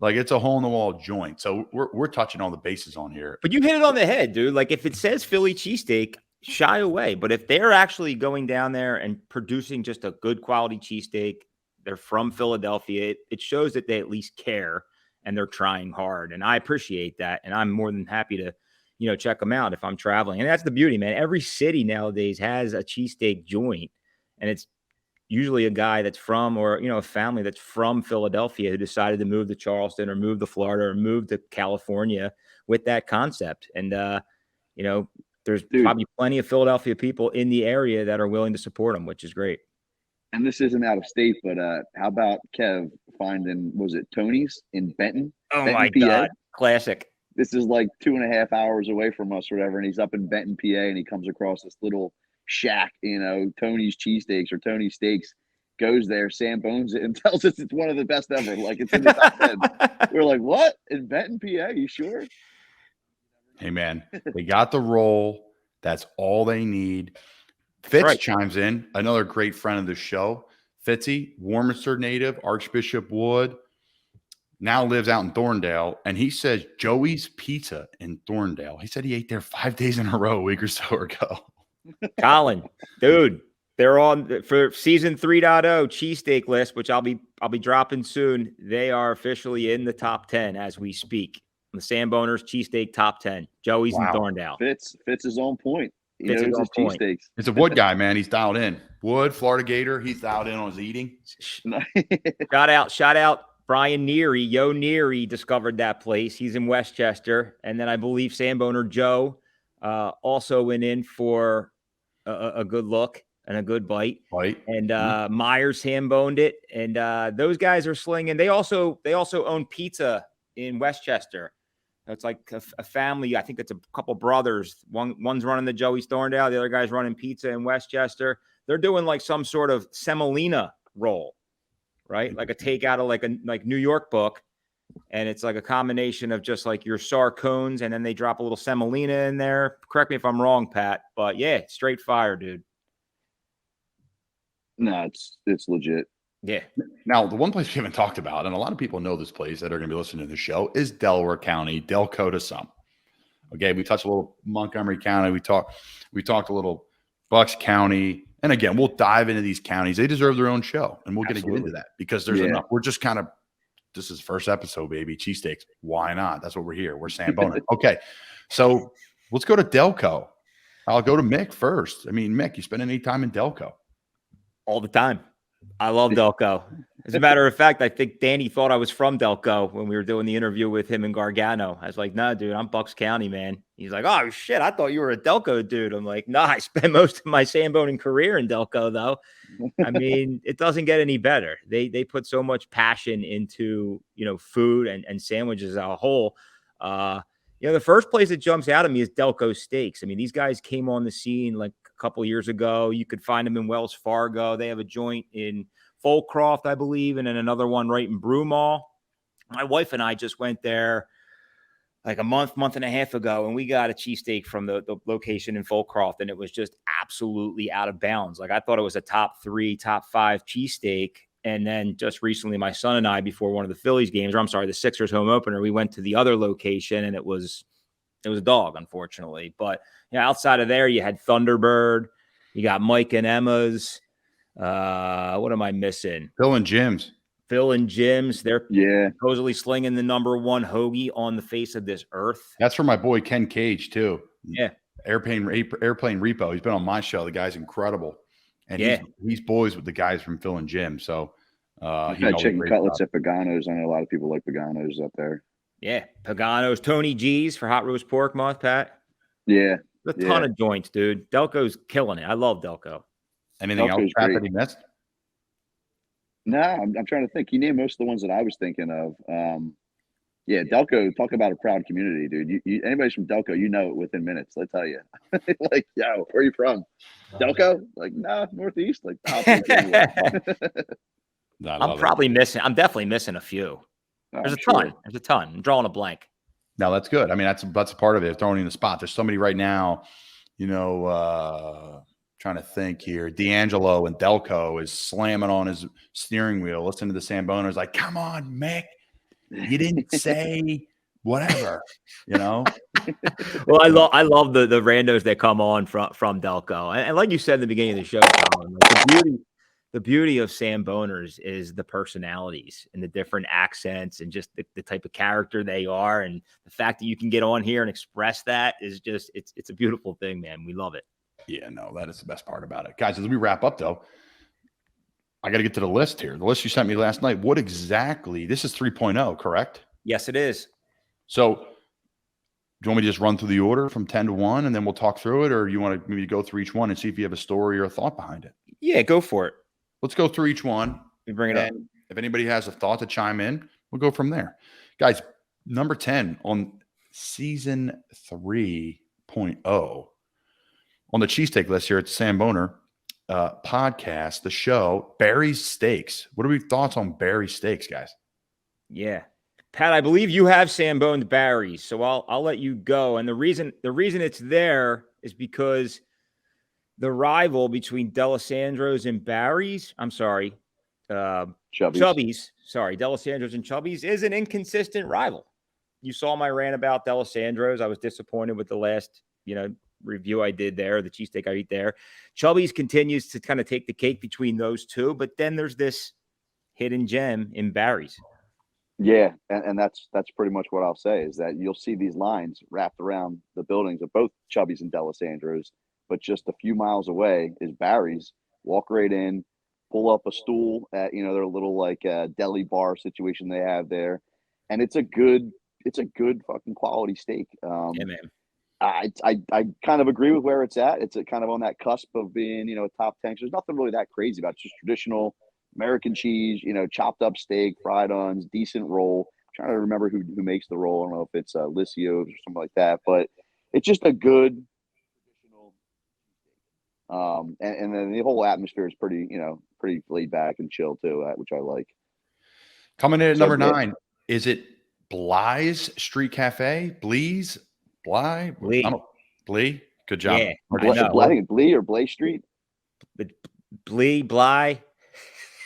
Like it's a hole in the wall joint. So we're touching all the bases on here. But you hit it on the head, dude. Like if it says Philly cheesesteak, shy away. But if they're actually going down there and producing just a good quality cheesesteak, they're from Philadelphia, it shows that they at least care and they're trying hard. And I appreciate that. And I'm more than happy to check them out if I'm traveling. And that's the beauty, man. Every city nowadays has a cheesesteak joint, and it's usually a guy that's from, or, a family that's from Philadelphia who decided to move to Charleston or move to Florida or move to California with that concept. And, there's probably plenty of Philadelphia people in the area that are willing to support them, which is great. And this isn't out of state, but how about Kev finding, was it Tony's in Benton? Oh, Benton, my PA? God. Classic. This is like 2.5 hours away from us or whatever. And he's up in Benton, PA, and he comes across this little shack, Tony's Cheesesteaks or Tony's Steaks, goes there, Sambones it, and tells us it's one of the best ever. Like it's in the top 10. We're like, what? In Benton, PA? You sure? Hey, man, they got the roll. That's all they need. Fitz chimes in, another great friend of the show. Fitzy, Warminster native, Archbishop Wood, now lives out in Thorndale, and he says Joey's Pizza in Thorndale. He said he ate there 5 days in a row a week or so ago. Colin, dude, they're on for season 3.0 cheesesteak list, which I'll be dropping soon. They are officially in the top 10 as we speak. The Samboners cheesesteak top 10. Joey's in Thorndale. Fitz is on point. He Fitz knows is on his point. cheesesteaks. It's a Wood guy, man. He's dialed in. Wood, Florida Gator. He's dialed in on his eating. Shout out Brian Neary, Yo Neary, discovered that place. He's in Westchester. And then I believe Samboner Joe also went in for a good look and a good bite. And Myers ham-boned it. And those guys are slinging. They also own pizza in Westchester. It's like a family. I think it's a couple brothers. One's running the Joey's Thorndale. The other guy's running pizza in Westchester. They're doing like some sort of semolina roll, right? Like a takeout of like New York book. And it's like a combination of just like your SAR cones, and then they drop a little semolina in there. Correct me if I'm wrong, Pat. But yeah, straight fire, dude. No, it's legit. Yeah. Now, the one place we haven't talked about, and a lot of people know this place that are going to be listening to the show, is Delaware County, Delco to some. Okay, we touched a little Montgomery County. We talked a little Bucks County. And again, we'll dive into these counties. They deserve their own show, and we're going to get into that because there's enough. We're just kind of, this is first episode, baby. Cheesesteaks. Why not? That's what we're here. We're Samboner. Okay, so let's go to Delco. I'll go to Mick first. I mean, Mick, you spend any time in Delco? All the time. I love Delco. As a matter of fact, I think Danny thought I was from Delco when we were doing the interview with him in Gargano. I was like, "No, dude, I'm Bucks County, man." He's like, "Oh shit, I thought you were a Delco dude." I'm like, "No, I spent most of my Samboning career in Delco, though." I mean, it doesn't get any better. They put so much passion into food and sandwiches as a whole. The first place that jumps out at me is Delco Steaks. I mean, these guys came on the scene like a couple years ago. You could find them in Wells Fargo. They have a joint in Folcroft, I believe, and then another one right in Broomall. My wife and I just went there like a month and a half ago, and we got a cheesesteak from the location in Folcroft, and it was just absolutely out of bounds. Like, I thought it was a top 3, top 5 cheesesteak. And then just recently, my son and I, before one of the Phillies games, or I'm sorry, the Sixers home opener, we went to the other location, and it was a dog, unfortunately. But outside of there, you had Thunderbird, you got Mike and Emma's. What am I missing? Phil and Jim's. They're supposedly slinging the #1 hoagie on the face of this earth. That's for my boy Ken Cage too. Yeah, Airplane Repo. He's been on my show. The guy's incredible, and he's boys with the guys from Phil and Jim. So I've had chicken cutlets at Pagano's. I know a lot of people like Pagano's up there. Yeah, Pagano's, Tony G's for hot roast pork month, Pat. Yeah, a ton of joints, dude. Delco's killing it. I love Delco. Anything else, Pat, that he missed? No, I'm trying to think. He named most of the ones that I was thinking of. Delco, talk about a proud community, dude. Anybody's from Delco, it within minutes. They tell you, like, yo, where are you from? Delco? Like, no, Northeast. Like, I'm definitely missing a few. There's a ton. There's a ton. I'm drawing a blank. No, that's good. I mean, that's a part of it. Throwing in the spot. There's somebody right now, trying to think here. D'Angelo and Delco is slamming on his steering wheel. Listen to the Samboners, like, come on, Mick. You didn't say whatever, Well, I love the randos that come on from Delco. And like you said in the beginning of the show, Colin, like the beauty of Samboners is the personalities and the different accents and just the type of character they are. And the fact that you can get on here and express that is just, it's a beautiful thing, man. We love it. Yeah, no, that is the best part about it. Guys, as we wrap up, though, I got to get to the list here. The list you sent me last night. What exactly? This is 3.0, correct? Yes, it is. So do you want me to just run through the order from 10 to 1, and then we'll talk through it? Or you want to maybe go through each one and see if you have a story or a thought behind it? Yeah, go for it. Let's go through each one. We bring it up. If anybody has a thought to chime in, we'll go from there. Guys, number 10 on season 3.0. On the cheesesteak list here at Samboner podcast, the show, Barry's Steaks. What are your thoughts on Barry's Steaks, guys? Yeah. Pat, I believe you have Samboned Barry's, so I'll let you go. And the reason it's there is because the rival between Delisandro's and Barry's, Chubby's. Sorry, Delisandro's and Chubby's is an inconsistent rival. You saw my rant about Delisandro's. I was disappointed with the last, review I did there, the cheesesteak I eat there. Chubby's continues to kind of take the cake between those two, but then there's this hidden gem in Barry's. Yeah, and that's pretty much what I'll say is that you'll see these lines wrapped around the buildings of both Chubby's and Delisandro's, but just a few miles away is Barry's. Walk right in, pull up a stool at their little like deli bar situation they have there, and it's a good fucking quality steak. Yeah, man. I kind of agree with where it's at. It's kind of on that cusp of being a top 10. There's nothing really that crazy about it. It's just traditional American cheese, chopped up steak, fried onions, decent roll. I'm trying to remember who makes the roll. I don't know if it's Lysios or something like that, but it's just a good traditional. And then the whole atmosphere is pretty laid back and chill too, which I like. Coming in at So, number yeah. 9, is it Bly's Street Cafe? Blee's? Bly? Blee. Blee? Good job. Yeah, Hard I to know. say. I think Blee or Blay Street. Bly.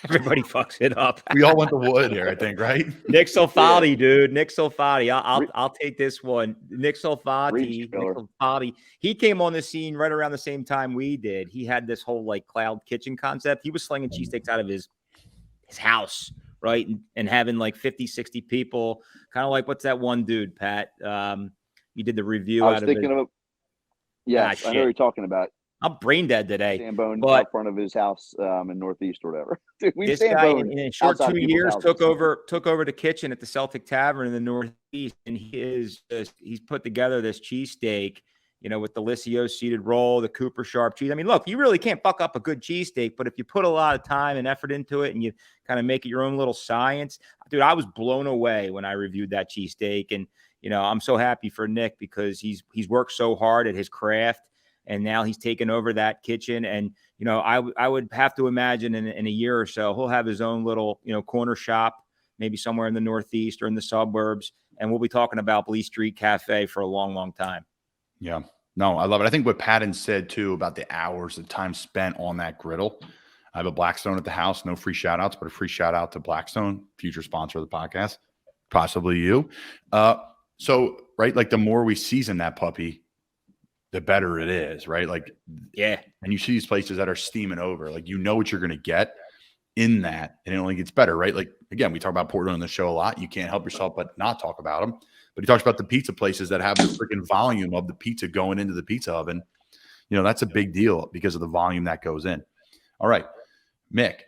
Everybody fucks it up. We all went to Wood here, I think, right? Nick Solfati, dude. Nick Solfati. I'll take this one. Nick Solfati. He came on the scene right around the same time we did. He had this whole like cloud kitchen concept. He was slinging cheesesteaks out of his house, right? And having like 50, 60 people. Kind of like, what's that one dude, Pat? You did the review I was out of thinking it. of it. Yes, I know what you're talking about. I'm brain dead today. Sambone but out front of his house in Northeast or whatever. Dude, this guy in a short 2 years took over the kitchen at the Celtic Tavern in the Northeast, and he's put together this cheesesteak, with the Lysios seeded roll, the Cooper sharp cheese. I mean, look, you really can't fuck up a good cheesesteak, but if you put a lot of time and effort into it and you kind of make it your own little science, dude, I was blown away when I reviewed that cheesesteak. And, I'm so happy for Nick because he's worked so hard at his craft. And now he's taken over that kitchen. And, I would have to imagine in a year or so, he'll have his own little, corner shop, maybe somewhere in the Northeast or in the suburbs. And we'll be talking about Blee Street Cafe for a long, long time. Yeah. No, I love it. I think what Patton said, too, about the hours, the time spent on that griddle. I have a Blackstone at the house. No free shout-outs, but a free shout-out to Blackstone, future sponsor of the podcast, possibly you. So, right, like the more we season that puppy, the better it is, right? Like, yeah. And you see these places that are steaming over, like, what you're going to get in that, and it only gets better, right? Like, again, we talk about Portland on the show a lot. You can't help yourself but not talk about them. But he talks about the pizza places that have the freaking volume of the pizza going into the pizza oven. That's a big deal because of the volume that goes in. All right, Mick,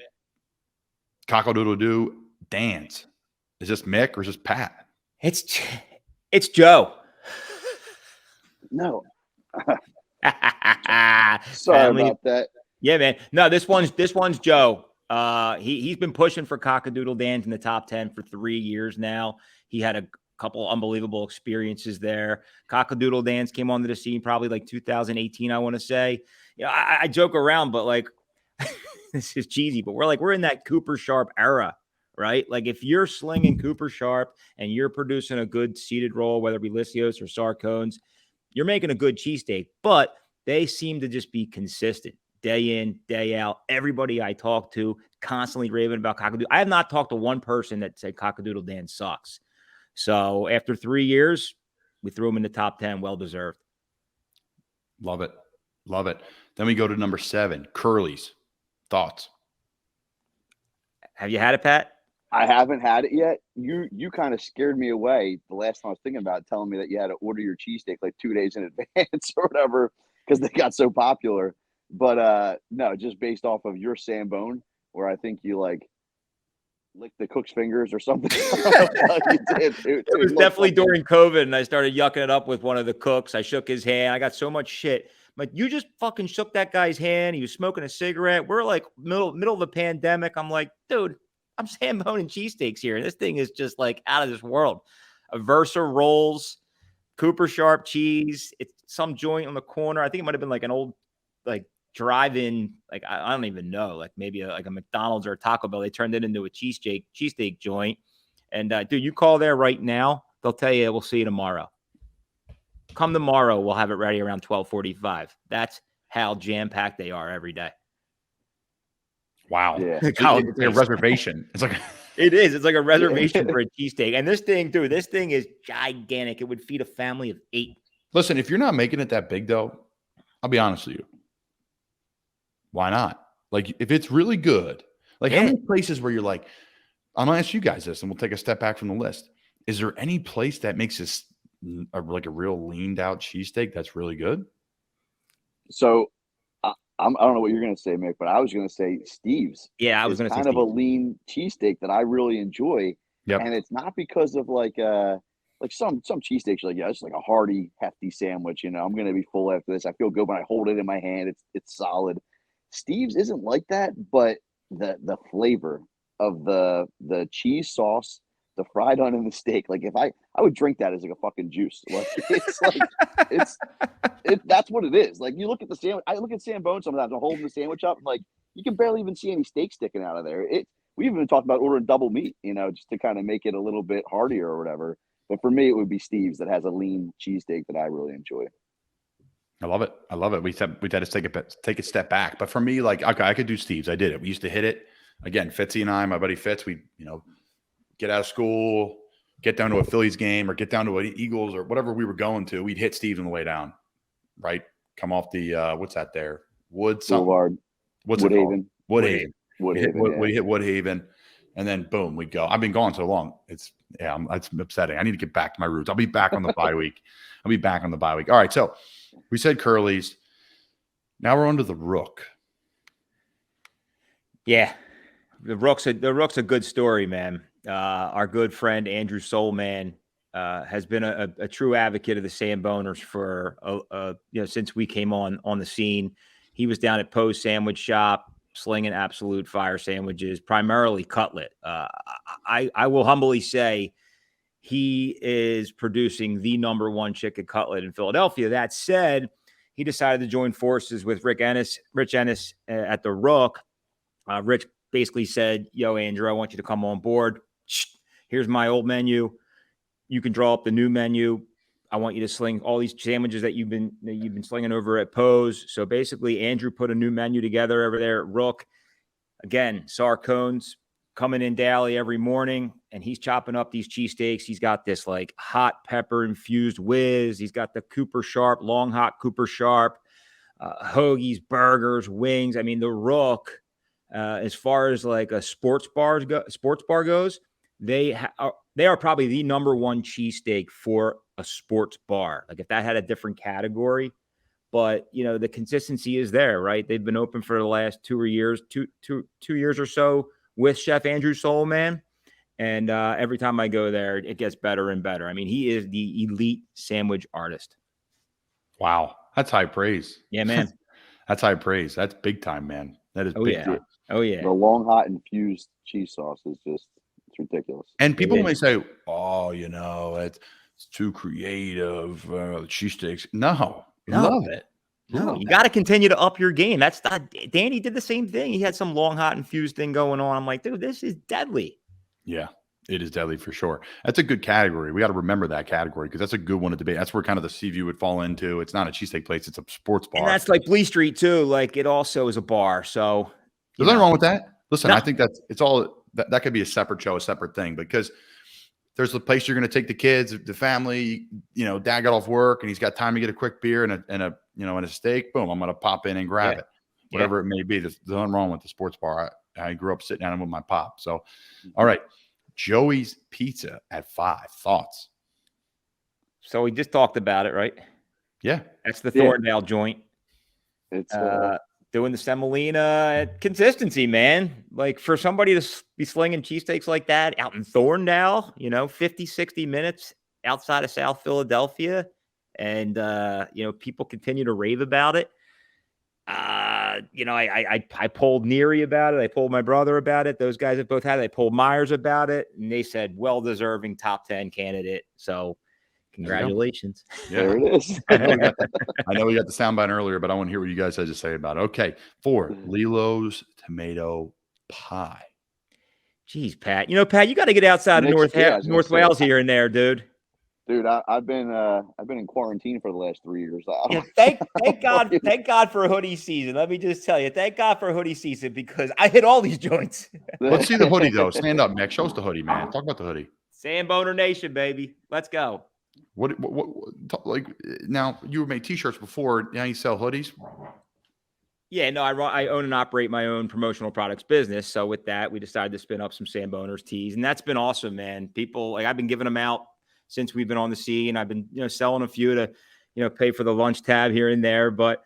cock-a-doodle-doo dance. Is this Mick or is this Pat? It's Joe. No. Sorry about that. Yeah, man. No, this one's Joe. He's been pushing for Cock-a-Doodle Dan's in the top 10 for 3 years now. He had a couple unbelievable experiences there. Cock-a-Doodle Dan's came onto the scene probably like 2018, I want to say. I joke around, but like this is cheesy, but we're in that Cooper Sharp era, right? Like if you're slinging Cooper Sharp and you're producing a good seeded roll, whether it be Lysios or Sarcones, you're making a good cheesesteak, but they seem to just be consistent day in, day out. Everybody I talk to constantly raving about Cock-a-Doodle. I have not talked to one person that said Cock-a-Doodle Dan sucks. So after 3 years, we threw him in the top 10. Well deserved. Love it. Love it. Then we go to number 7, Curly's. Thoughts? Have you had it, Pat? I haven't had it yet. You kind of scared me away the last time I was thinking about it, telling me that you had to order your cheesesteak like 2 days in advance or whatever because they got so popular. But no, just based off of your Sambone, where I think you like licked the cook's fingers or something. It was definitely during COVID, and I started yucking it up with one of the cooks. I shook his hand. I got so much shit. Like, you just fucking shook that guy's hand. He was smoking a cigarette. We're like middle of the pandemic. I'm like, dude, I'm Samboning cheesesteaks here. And this thing is just like out of this world. Versa rolls, Cooper Sharp cheese. It's some joint on the corner. I think it might have been like an old like drive-in, like I don't even know, like maybe like a McDonald's or a Taco Bell. They turned it into a cheesesteak joint. And dude, you call there right now, they'll tell you we'll see you tomorrow. Come tomorrow, we'll have it ready around 12:45. That's how jam-packed they are every day. Wow. Yeah. It's like a reservation. It's like it is. It's like a reservation for a cheesesteak. And this thing, dude, this thing is gigantic. It would feed a family of 8. Listen, if you're not making it that big, though, I'll be honest with you. Why not? Like, if it's really good, like how many places where you're like, I'm going to ask you guys this, and we'll take a step back from the list. Is there any place that makes this like a real leaned out cheesesteak that's really good? So I don't know what you're going to say, Mick, but I was going to say Steve's. Yeah, I was is going to say kind of a Steve's. lean cheesesteak that I really enjoy. Yep. And it's not because of like some cheesesteaks are like, yeah, it's like a hearty, hefty sandwich. You know, I'm going to be full after this. I feel good when I hold it in my hand. It's solid. Steve's isn't like that, but the flavor of the cheese sauce, the fried onion, the steak. Like if I would drink that as like a fucking juice. Like it's like that's what it is. Like you look at the sandwich. I look at Samboners sometimes. I'm holding the sandwich up. Like you can barely even see any steak sticking out of there. We even talked about ordering double meat, you know, just to kind of make it a little bit heartier or whatever. But for me, it would be Steve's that has a lean cheesesteak that I really enjoy. I love it. I love it. We had to take a step back. But for me, like, okay, I could do Steve's. I did it. We used to hit it. Again, Fitzy and I, my buddy Fitz, we, get out of school, get down to a Phillies game or get down to an Eagles or whatever we were going to. We'd hit Steve's on the way down, right? Come off the, what's that there? Boulevard. What's Woodhaven. it called? Woodhaven. Woodhaven. We hit Woodhaven. And then boom, we go. I've been gone so long. It's upsetting. I need to get back to my roots. I'll be back on the bye week. All right. So we said Curly's. Now we're on to the Rook. Yeah. The Rook's a good story, man. Our good friend Andrew Soulman has been a true advocate of the Samboners for since we came on the scene. He was down at Poe's Sandwich Shop slinging absolute fire sandwiches, primarily cutlet. I will humbly say he is producing the #1 chicken cutlet in Philadelphia. That said, he decided to join forces with Rich Ennis at the Rook. Rich basically said, "Yo, Andrew, I want you to come on board. Here's my old menu. You can draw up the new menu. I want you to sling all these sandwiches that you've been slinging over at Poe's." So basically, Andrew put a new menu together over there at Rook. Again, Sarcones coming in daily every morning, and he's chopping up these cheesesteaks. He's got this like hot pepper infused whiz. He's got the Cooper Sharp, long hot Cooper Sharp, hoagies, burgers, wings. I mean, the Rook, as far as like a sports bar goes, they are probably the #1 cheesesteak for a sports bar. Like if that had a different category, but the consistency is there, right? They've been open for the last 2 years or so with Chef Andrew Soulman. And every time I go there, it gets better and better. I mean, he is the elite sandwich artist. Wow. That's high praise. Yeah, man. That's high praise. That's big time, man. That is big time. Oh, yeah. The long hot infused cheese sauce is it's ridiculous. And people may say, oh, it's too creative. Cheesesteaks. No. Love it. No, you got to continue to up your game. That's not Danny did the same thing. He had some long hot infused thing going on. I'm like, dude, this is deadly. Yeah, it is deadly for sure. That's a good category. We got to remember that category because that's a good one to debate. That's where kind of the Seaview would fall into. It's not a cheesesteak place. It's a sports bar. And that's like Blee Street too. Like it also is a bar. So there's nothing wrong with that. Listen, I think that could be a separate show, a separate thing, because there's a place you're going to take the kids, the family, dad got off work and he's got time to get a quick beer and a steak. Boom. I'm going to pop in and grab it, whatever it may be. There's nothing wrong with the sports bar. I grew up sitting down with my pop. So, all right. Joey's Pizza at 5. Thoughts? So we just talked about it, right? Yeah. That's the Thorndale joint. It's doing the semolina consistency, man. Like for somebody to be slinging cheesesteaks like that out in Thorndale, 50, 60 minutes outside of South Philadelphia. And, people continue to rave about it. I polled Neary about it. I polled my brother about it. Those guys have both had it. I polled Myers about it. And they said, well-deserving top 10 candidate. So congratulations. Yeah. There it is. I know we got the soundbite earlier, but I want to hear what you guys had to say about it. Okay. 4, Lilo's tomato pie. Jeez, Pat. Pat, you got to get outside of North Wales here and there, dude. Dude, I've been in quarantine for the last 3 years. Yeah, thank God for hoodie season. Let me just tell you, thank God for hoodie season because I hit all these joints. Let's see the hoodie though. Stand up, Mick. Show us the hoodie, man. Talk about the hoodie. Samboner Nation, baby. Let's go. What like now? You made T-shirts before. Now you sell hoodies. Yeah, no, I own and operate my own promotional products business. So with that, we decided to spin up some Samboners tees, and that's been awesome, man. People I've been giving them out since we've been on the scene. I've been, selling a few to, pay for the lunch tab here and there. But,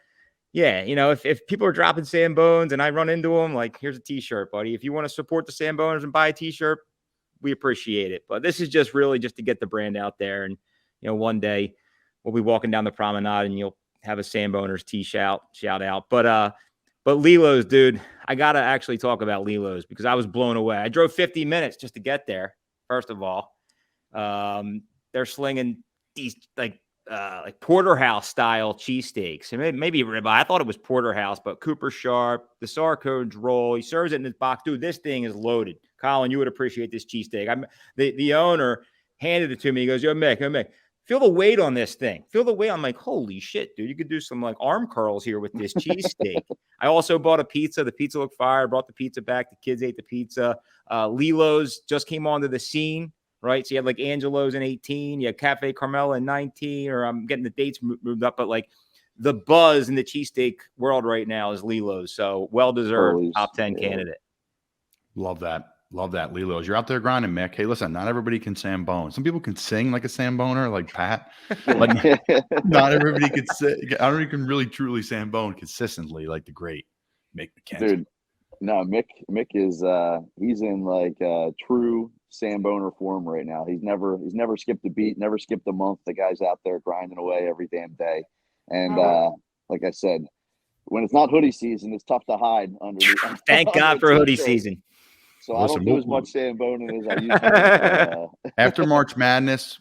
Yeah, if people are dropping Sambones and I run into them, like, here's a T-shirt, buddy. If you want to support the Samboners and buy a T-shirt, we appreciate it. But this is just really just to get the brand out there. And, one day we'll be walking down the promenade and you'll have a Samboners shout out. But Lilo's, dude, I got to actually talk about Lilo's because I was blown away. I drove 50 minutes just to get there. First of all, they're slinging these like porterhouse style cheesesteaks and maybe ribeye. I thought it was porterhouse, but Cooper Sharp, the Sarcodes roll. He serves it in this box, dude. This thing is loaded. Colin, you would appreciate this cheesesteak. The owner handed it to me. He goes, "Yo, Mick, feel the weight on this thing. Feel the weight." I'm like, "Holy shit, dude! You could do some like arm curls here with this cheesesteak." I also bought a pizza. The pizza looked fire. Brought the pizza back. The kids ate the pizza. Lilo's just came onto the scene. Right. So you had like Angelo's in 18, you had Cafe Carmela in 19, or I'm getting the dates moved up, but like the buzz in the cheesesteak world right now is Lilo's. So well-deserved top 10 candidate. Love that. Love that. Lilo's. You're out there grinding, Mick. Hey, listen, not everybody can Sambone. Some people can sing like a Samboner, like Pat, but not everybody can sing. I don't even can really truly Sambone consistently like the great Mick McKenzie. Dude, no, Mick is he's in like true Samboner form right now. He's never skipped a beat, never skipped a month. The guy's out there grinding away every damn day. And like I said, when it's not hoodie season, it's tough to hide under. Thank God for hoodie season. So listen, I don't do as much Samboning as I used to. After March Madness,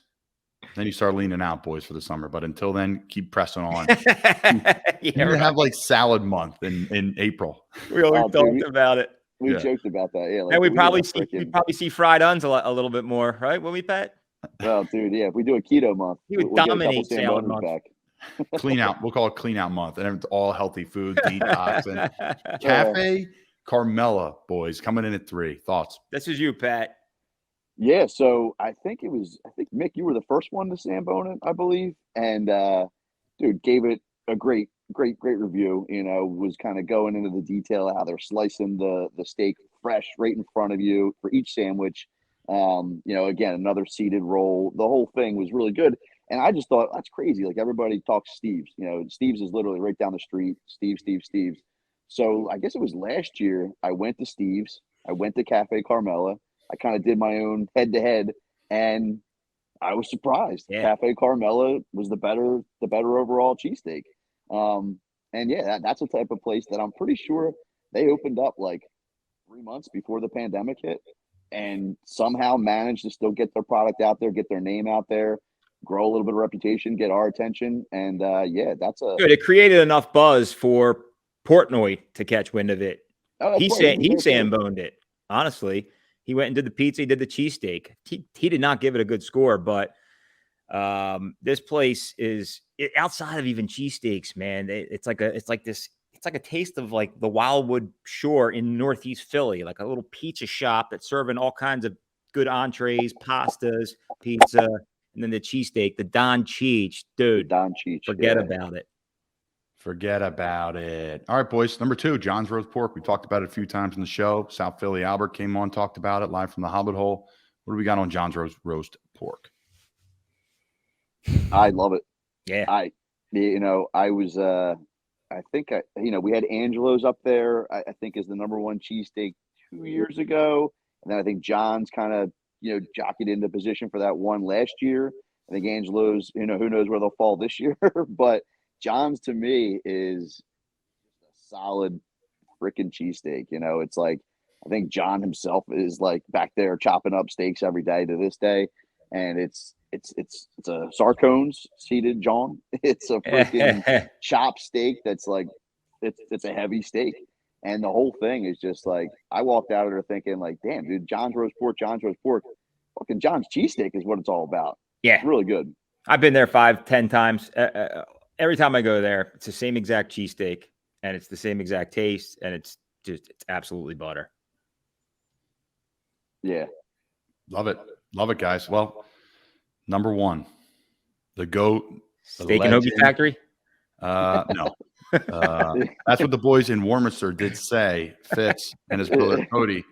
then you start leaning out, boys, for the summer. But until then, keep pressing on. You're gonna have like salad month in April. We always talked about it. We joked about that, yeah. Like, and we probably see fried uns a little bit more, right? Will we, Pat? Well, dude, yeah. If we do a keto month, we'll dominate salad month. Back. Clean out. We'll call it clean out month, and it's all healthy food, detox, and Cafe Carmela, boys, coming in at 3. Thoughts? This is you, Pat. Yeah. So I think Mick, you were the first one to Sambone it, I believe, and dude gave it a great review. Was kind of going into the detail of how they're slicing the steak fresh right in front of you for each sandwich. Again, another seeded roll. The whole thing was really good. And I just thought, that's crazy. Like, everybody talks Steve's. Steve's is literally right down the street. Steve's. So I guess it was last year I went to Steve's. I went to Cafe Carmela. I kind of did my own head-to-head, and I was surprised. Yeah. Cafe Carmela was the better overall cheesesteak. And yeah, that's a type of place that I'm pretty sure they opened up like 3 months before the pandemic hit, and somehow managed to still get their product out there, get their name out there, grow a little bit of reputation, get our attention. And yeah, that's good. It created enough buzz for Portnoy to catch wind of it. He Samboned it. Honestly, he went and did the pizza, he did the cheesesteak. He did not give it a good score, but this place is outside of even cheesesteaks, man. It's like a taste of like the Wildwood Shore in Northeast Philly, like a little pizza shop that's serving all kinds of good entrees, pastas, pizza, and then the cheesesteak, the Don Cheech, dude. Don Cheech. Forget about it. Forget about it. All right, boys. Number 2, John's Roast Pork. We talked about it a few times in the show. South Philly Albert came on, talked about it live from the Hobbit Hole. What do we got on John's Roast Pork? I love it. Yeah. I was, I think, we had Angelo's up there, I think, is the number 1 cheesesteak 2 years ago. And then I think John's kind of, jockeyed into position for that one last year. I think Angelo's, who knows where they'll fall this year. But John's, to me, is a solid freaking cheesesteak. It's like, I think John himself is like back there chopping up steaks every day to this day. And it's a Sarcones seeded John. It's a freaking chop steak that's like, it's a heavy steak. And the whole thing is just like, I walked out of there thinking like, damn, dude, John's Roast Pork. Fucking John's cheesesteak is what it's all about. Yeah. It's really good. I've been there 5-10 times. Every time I go there, it's the same exact cheesesteak, and it's the same exact taste, and it's absolutely butter. Yeah. Love it, guys. Well, number 1, the GOAT. Steak and Hoagie Factory? No. That's what the boys in Warminster did say. Fitz and his brother Cody.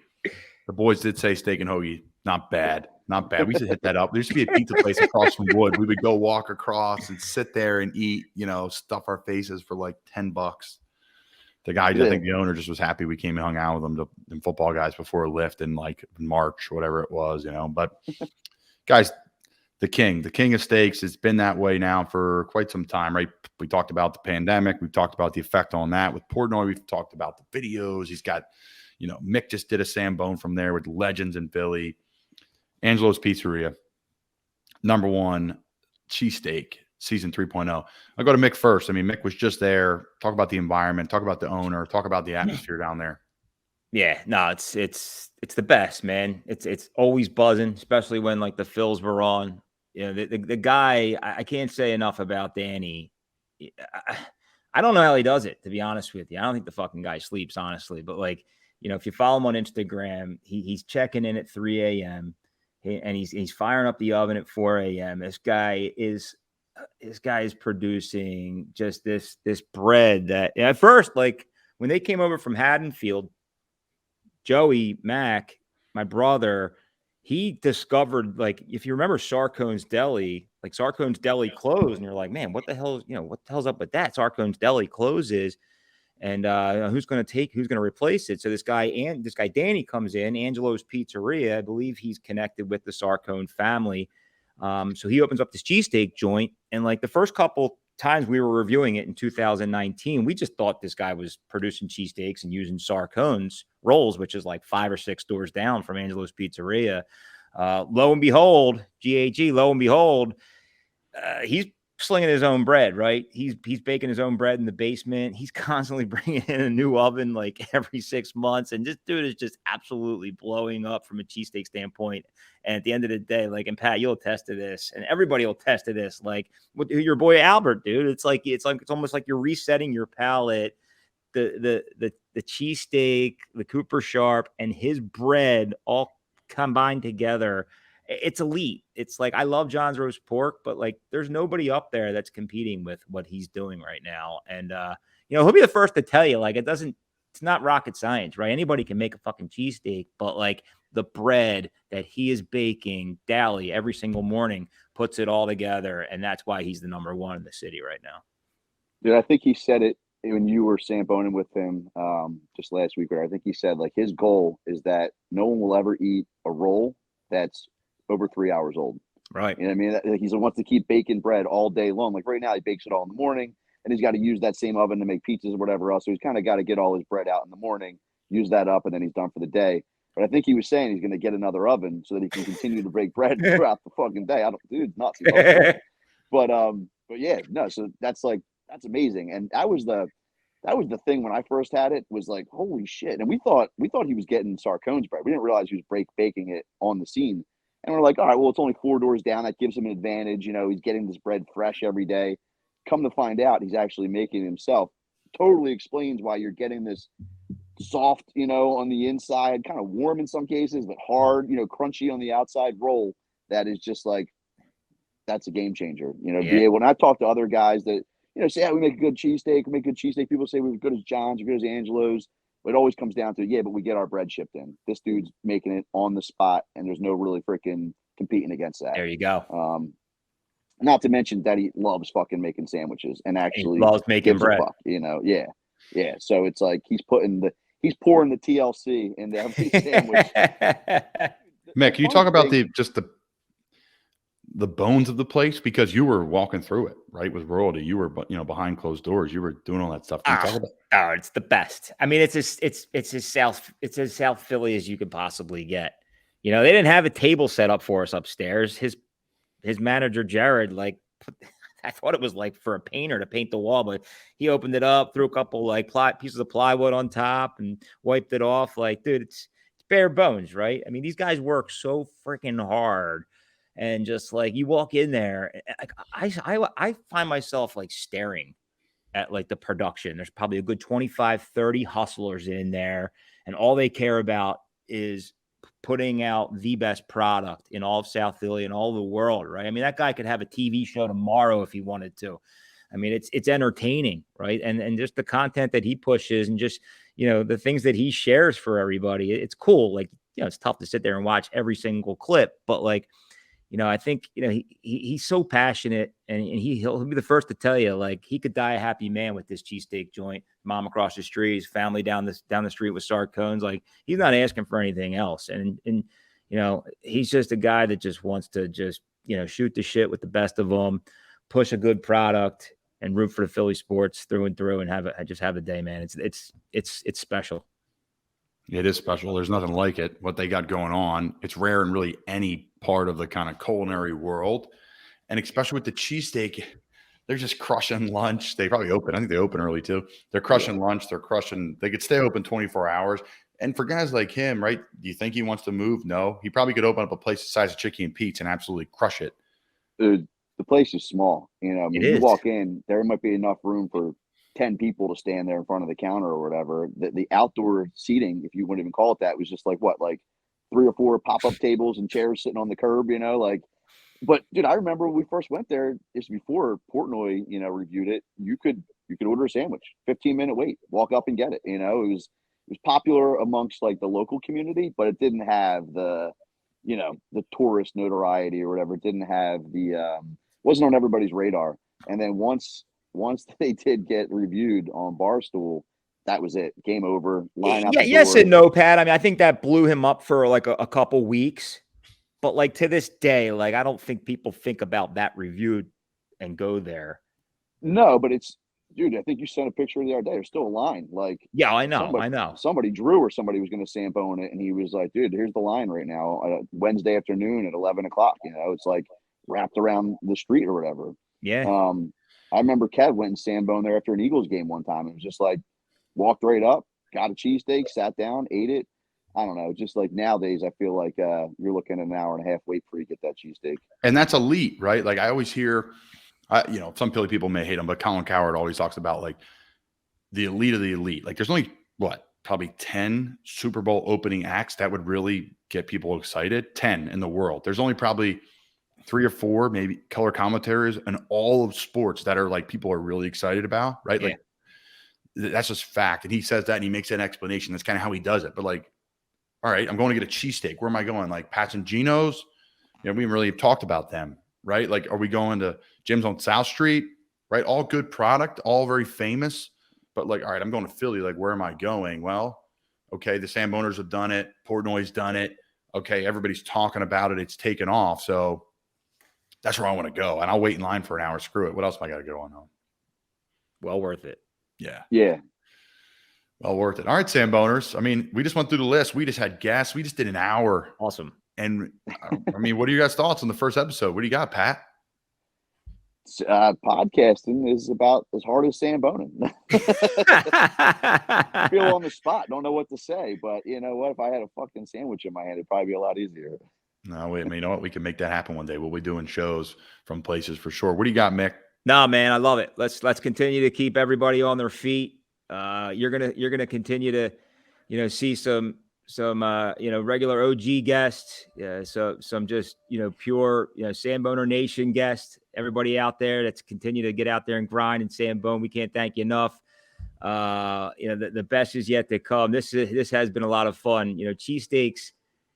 The boys did say steak and hoagie. Not bad. Not bad. We should hit that up. There used to be a pizza place across from Wood. We would go walk across and sit there and eat, stuff our faces for like $10. The guy, I think the owner just was happy we came and hung out with them, the football guys, before a lift in like March or whatever it was, But guys, the king of steaks, it's been that way now for quite some time, right? We talked about the pandemic. We've talked about the effect on that with Portnoy. We've talked about the videos. He's got, Mick just did a Sambone from there with legends in Philly. Angelo's Pizzeria, #1 cheesesteak, season 3.0. I'll go to Mick first. I mean, Mick was just there. Talk about the environment. Talk about the owner. Talk about the atmosphere down there. Yeah, no, it's the best, man. It's always buzzing, especially when like the Phils were on. The guy, I can't say enough about Danny. I don't know how he does it, to be honest with you. I don't think the fucking guy sleeps, honestly. But like, if you follow him on Instagram, he's checking in at 3 a.m. and he's firing up the oven at 4 a.m. This guy is producing just this bread that at first, like when they came over from Haddonfield, Joey Mack, my brother, he discovered, like, if you remember Sarcone's Deli, like Sarcone's Deli closed, and you're like, man, what the hell's up with that? Sarcone's Deli closes, and who's going to replace it? So this guy Danny comes in, Angelo's Pizzeria. I believe he's connected with the Sarcone family. So he opens up this cheesesteak joint, and like the first couple times we were reviewing it in 2019, we just thought this guy was producing cheesesteaks and using Sarcone's rolls, which is like 5 or 6 doors down from Angelo's Pizzeria. Lo and behold, he's slinging his own bread, right? He's baking his own bread in the basement. He's constantly bringing in a new oven like every 6 months, and this dude is just absolutely blowing up from a cheesesteak standpoint. And at the end of the day, like, and Pat, you'll attest to this, and everybody will attest to this. Like with your boy Albert, dude, it's almost like you're resetting your palate. The cheesesteak, the Cooper Sharp, and his bread all combined together. It's elite. It's like, I love John's roast pork, but like there's nobody up there that's competing with what he's doing right now. And he'll be the first to tell you, like, it's not rocket science, right? Anybody can make a fucking cheesesteak, but like the bread that he is baking daily every single morning puts it all together, and that's why he's the #1 in the city right now. Dude, I think he said it when you were Samboning with him just last week. I think he said, like, his goal is that no one will ever eat a roll that's over 3 hours old. Right. You know what I mean? He wants to keep baking bread all day long. Like right now, he bakes it all in the morning, and he's got to use that same oven to make pizzas or whatever else. So he's kind of got to get all his bread out in the morning, use that up, and then he's done for the day. But I think he was saying he's going to get another oven so that he can continue to bake bread throughout the fucking day. Dude, nuts. But yeah, no. So that's amazing. And that was the thing when I first had it, was like, holy shit. And we thought he was getting Sarcone's bread. We didn't realize he was baking it on the scene. And we're like, all right, well, it's only 4 doors down. That gives him an advantage. He's getting this bread fresh every day. Come to find out, he's actually making it himself. Totally explains why you're getting this soft, on the inside, kind of warm in some cases, but hard, crunchy on the outside roll. That is just like, that's a game changer. Yeah. When I talk to other guys that, say, yeah, we make a good cheesesteak, people say we're as good as John's, as good as Angelo's. It always comes down to, yeah, but we get our bread shipped in. This dude's making it on the spot, and there's no really freaking competing against that. There you go. Not to mention that he loves fucking making sandwiches and actually he loves making bread. Yeah. So it's like he's pouring the TLC into every sandwich. Mick, can you talk about the bones of the place, because you were walking through it, right, with royalty? You were, behind closed doors. You were doing all that stuff. Can you talk about? It's the best. I mean, it's as South Philly as you could possibly get. They didn't have a table set up for us upstairs. His manager Jared, like, I thought it was like for a painter to paint the wall, but he opened it up, threw a couple like pieces of plywood on top, and wiped it off. Like, dude, it's bare bones, right? I mean, these guys work so freaking hard. And just like you walk in there, I find myself like staring at like the production. There's probably a good 25, 30 hustlers in there, and all they care about is putting out the best product in all of South Philly and all the world, right? I mean, that guy could have a TV show tomorrow if he wanted to. I mean, it's entertaining, right? And just the content that he pushes, and just, the things that he shares for everybody, it's cool. Like, it's tough to sit there and watch every single clip, but like, I think, he's so passionate, and he'll be the first to tell you, like, he could die a happy man with this cheesesteak joint, mom across the street, his family down the street with Sark cones. Like, he's not asking for anything else. And he's just a guy that just wants to just, shoot the shit with the best of them, push a good product, and root for the Philly sports through and through, and just have a day, man. It's special. It is special. There's nothing like it. What they got going on, it's rare in really any part of the kind of culinary world. And especially with the cheesesteak, they're just crushing lunch. They probably open. I think they open early too. They're crushing lunch. They could stay open 24 hours. And for guys like him, right? Do you think he wants to move? No. He probably could open up a place the size of Chicky and Pete's and absolutely crush it. Dude, the place is small. You walk in, there might be enough room for 10 people to stand there in front of the counter or whatever. The outdoor seating, if you wouldn't even call it that, was just like 3 or 4 pop-up tables and chairs sitting on the curb, but dude, I remember when we first went there, just before Portnoy, reviewed it, you could order a sandwich, 15-minute wait, walk up and get it. It was popular amongst like the local community, but it didn't have the tourist notoriety or whatever. It didn't have wasn't on everybody's radar. And then once they did get reviewed on Barstool, that was it. Game over. Line out. Yes and no, Pat. I mean, I think that blew him up for like a couple weeks, but like to this day, like I don't think people think about that review and go there. No, but dude, I think you sent a picture the other day. There's still a line. Like, yeah, I know. Somebody drew or somebody was going to Sambone it, and he was like, dude, here's the line right now. Wednesday afternoon at 11 o'clock. It's like wrapped around the street or whatever. Yeah. I remember Kev went and Sambone there after an Eagles game one time. It was just like, walked right up, got a cheesesteak, sat down, ate it. I don't know. Just like nowadays, I feel like you're looking at an hour and a half wait before you get that cheesesteak. And that's elite, right? Like I always hear, some Philly people may hate him, but Colin Cowherd always talks about like the elite of the elite. Like there's only probably 10 Super Bowl opening acts that would really get people excited. 10 in the world. There's only probably 3 or 4 maybe color commentators in all of sports that are like people are really excited about, right? Yeah. Like that's just fact. And he says that and he makes an explanation. That's kind of how he does it. But like, all right, I'm going to get a cheesesteak. Where am I going? Like Pat's and Geno's? We haven't really talked about them, right? Like, are we going to Jim's on South Street, right? All good product, all very famous. But like, all right, I'm going to Philly. Like, where am I going? Well, okay, the Samboners have done it. Portnoy's done it. Okay, everybody's talking about it. It's taken off. So that's where I want to go. And I'll wait in line for an hour. Screw it. What else am I got to go on home? Well worth it. Yeah. Yeah. Well worth it. All right, Samboners. I mean, we just went through the list. We just had guests. We just did an hour. Awesome. And I mean, what are you guys' thoughts on the first episode? What do you got, Pat? Podcasting is about as hard as Samboning. Feel on the spot. Don't know what to say. But you know what? If I had a fucking sandwich in my hand, it'd probably be a lot easier. No, wait, I mean, you know what? We can make that happen one day. We'll be doing shows from places for sure. What do you got, Mick? No, man, I love it. Let's continue to keep everybody on their feet. You're gonna continue to, see some regular OG guests, so some just pure Samboner Nation guests. Everybody out there that's continue to get out there and grind and Sambone. We can't thank you enough. The best is yet to come. This has been a lot of fun. Cheesesteaks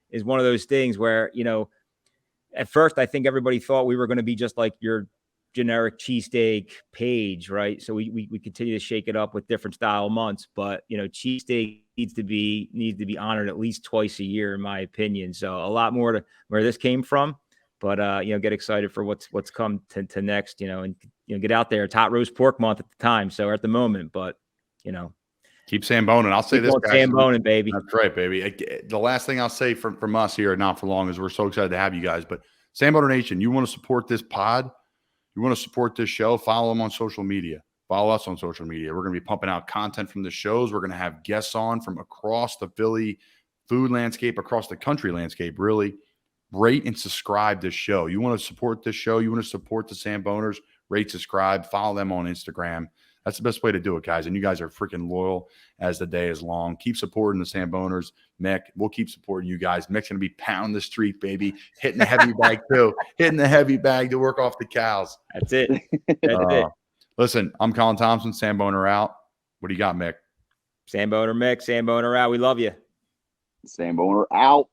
is one of those things where at first I think everybody thought we were going to be just like your generic cheesesteak page, right? So we continue to shake it up with different style months, but cheesesteak needs to be honored at least twice a year, in my opinion. So a lot more to where this came from, but get excited for what's come to next, and get out there. It's hot roast pork month at the time, so at the moment, but keep Samboning. I'll say this, guys. Samboning, baby. That's right, baby. The last thing I'll say from us here, not for long, is we're so excited to have you guys. But Samboner Nation, you want to support this pod? You want to support this show? Follow them on social media. Follow us on social media. We're going to be pumping out content from the shows. We're going to have guests on from across the Philly food landscape, across the country landscape, really. Rate and subscribe this show. You want to support this show? You want to support the Samboners? Rate, subscribe, follow them on Instagram. That's the best way to do it, guys. And you guys are freaking loyal as the day is long. Keep supporting the Samboners. Mick, we'll keep supporting you guys. Mick's going to be pounding the street, baby. Hitting the heavy bag, too. Hitting the heavy bag to work off the cows. That's it. That's it. Listen, I'm Colin Thompson. Samboner out. What do you got, Mick? Samboner, Mick. Samboner out. We love you. Samboner out.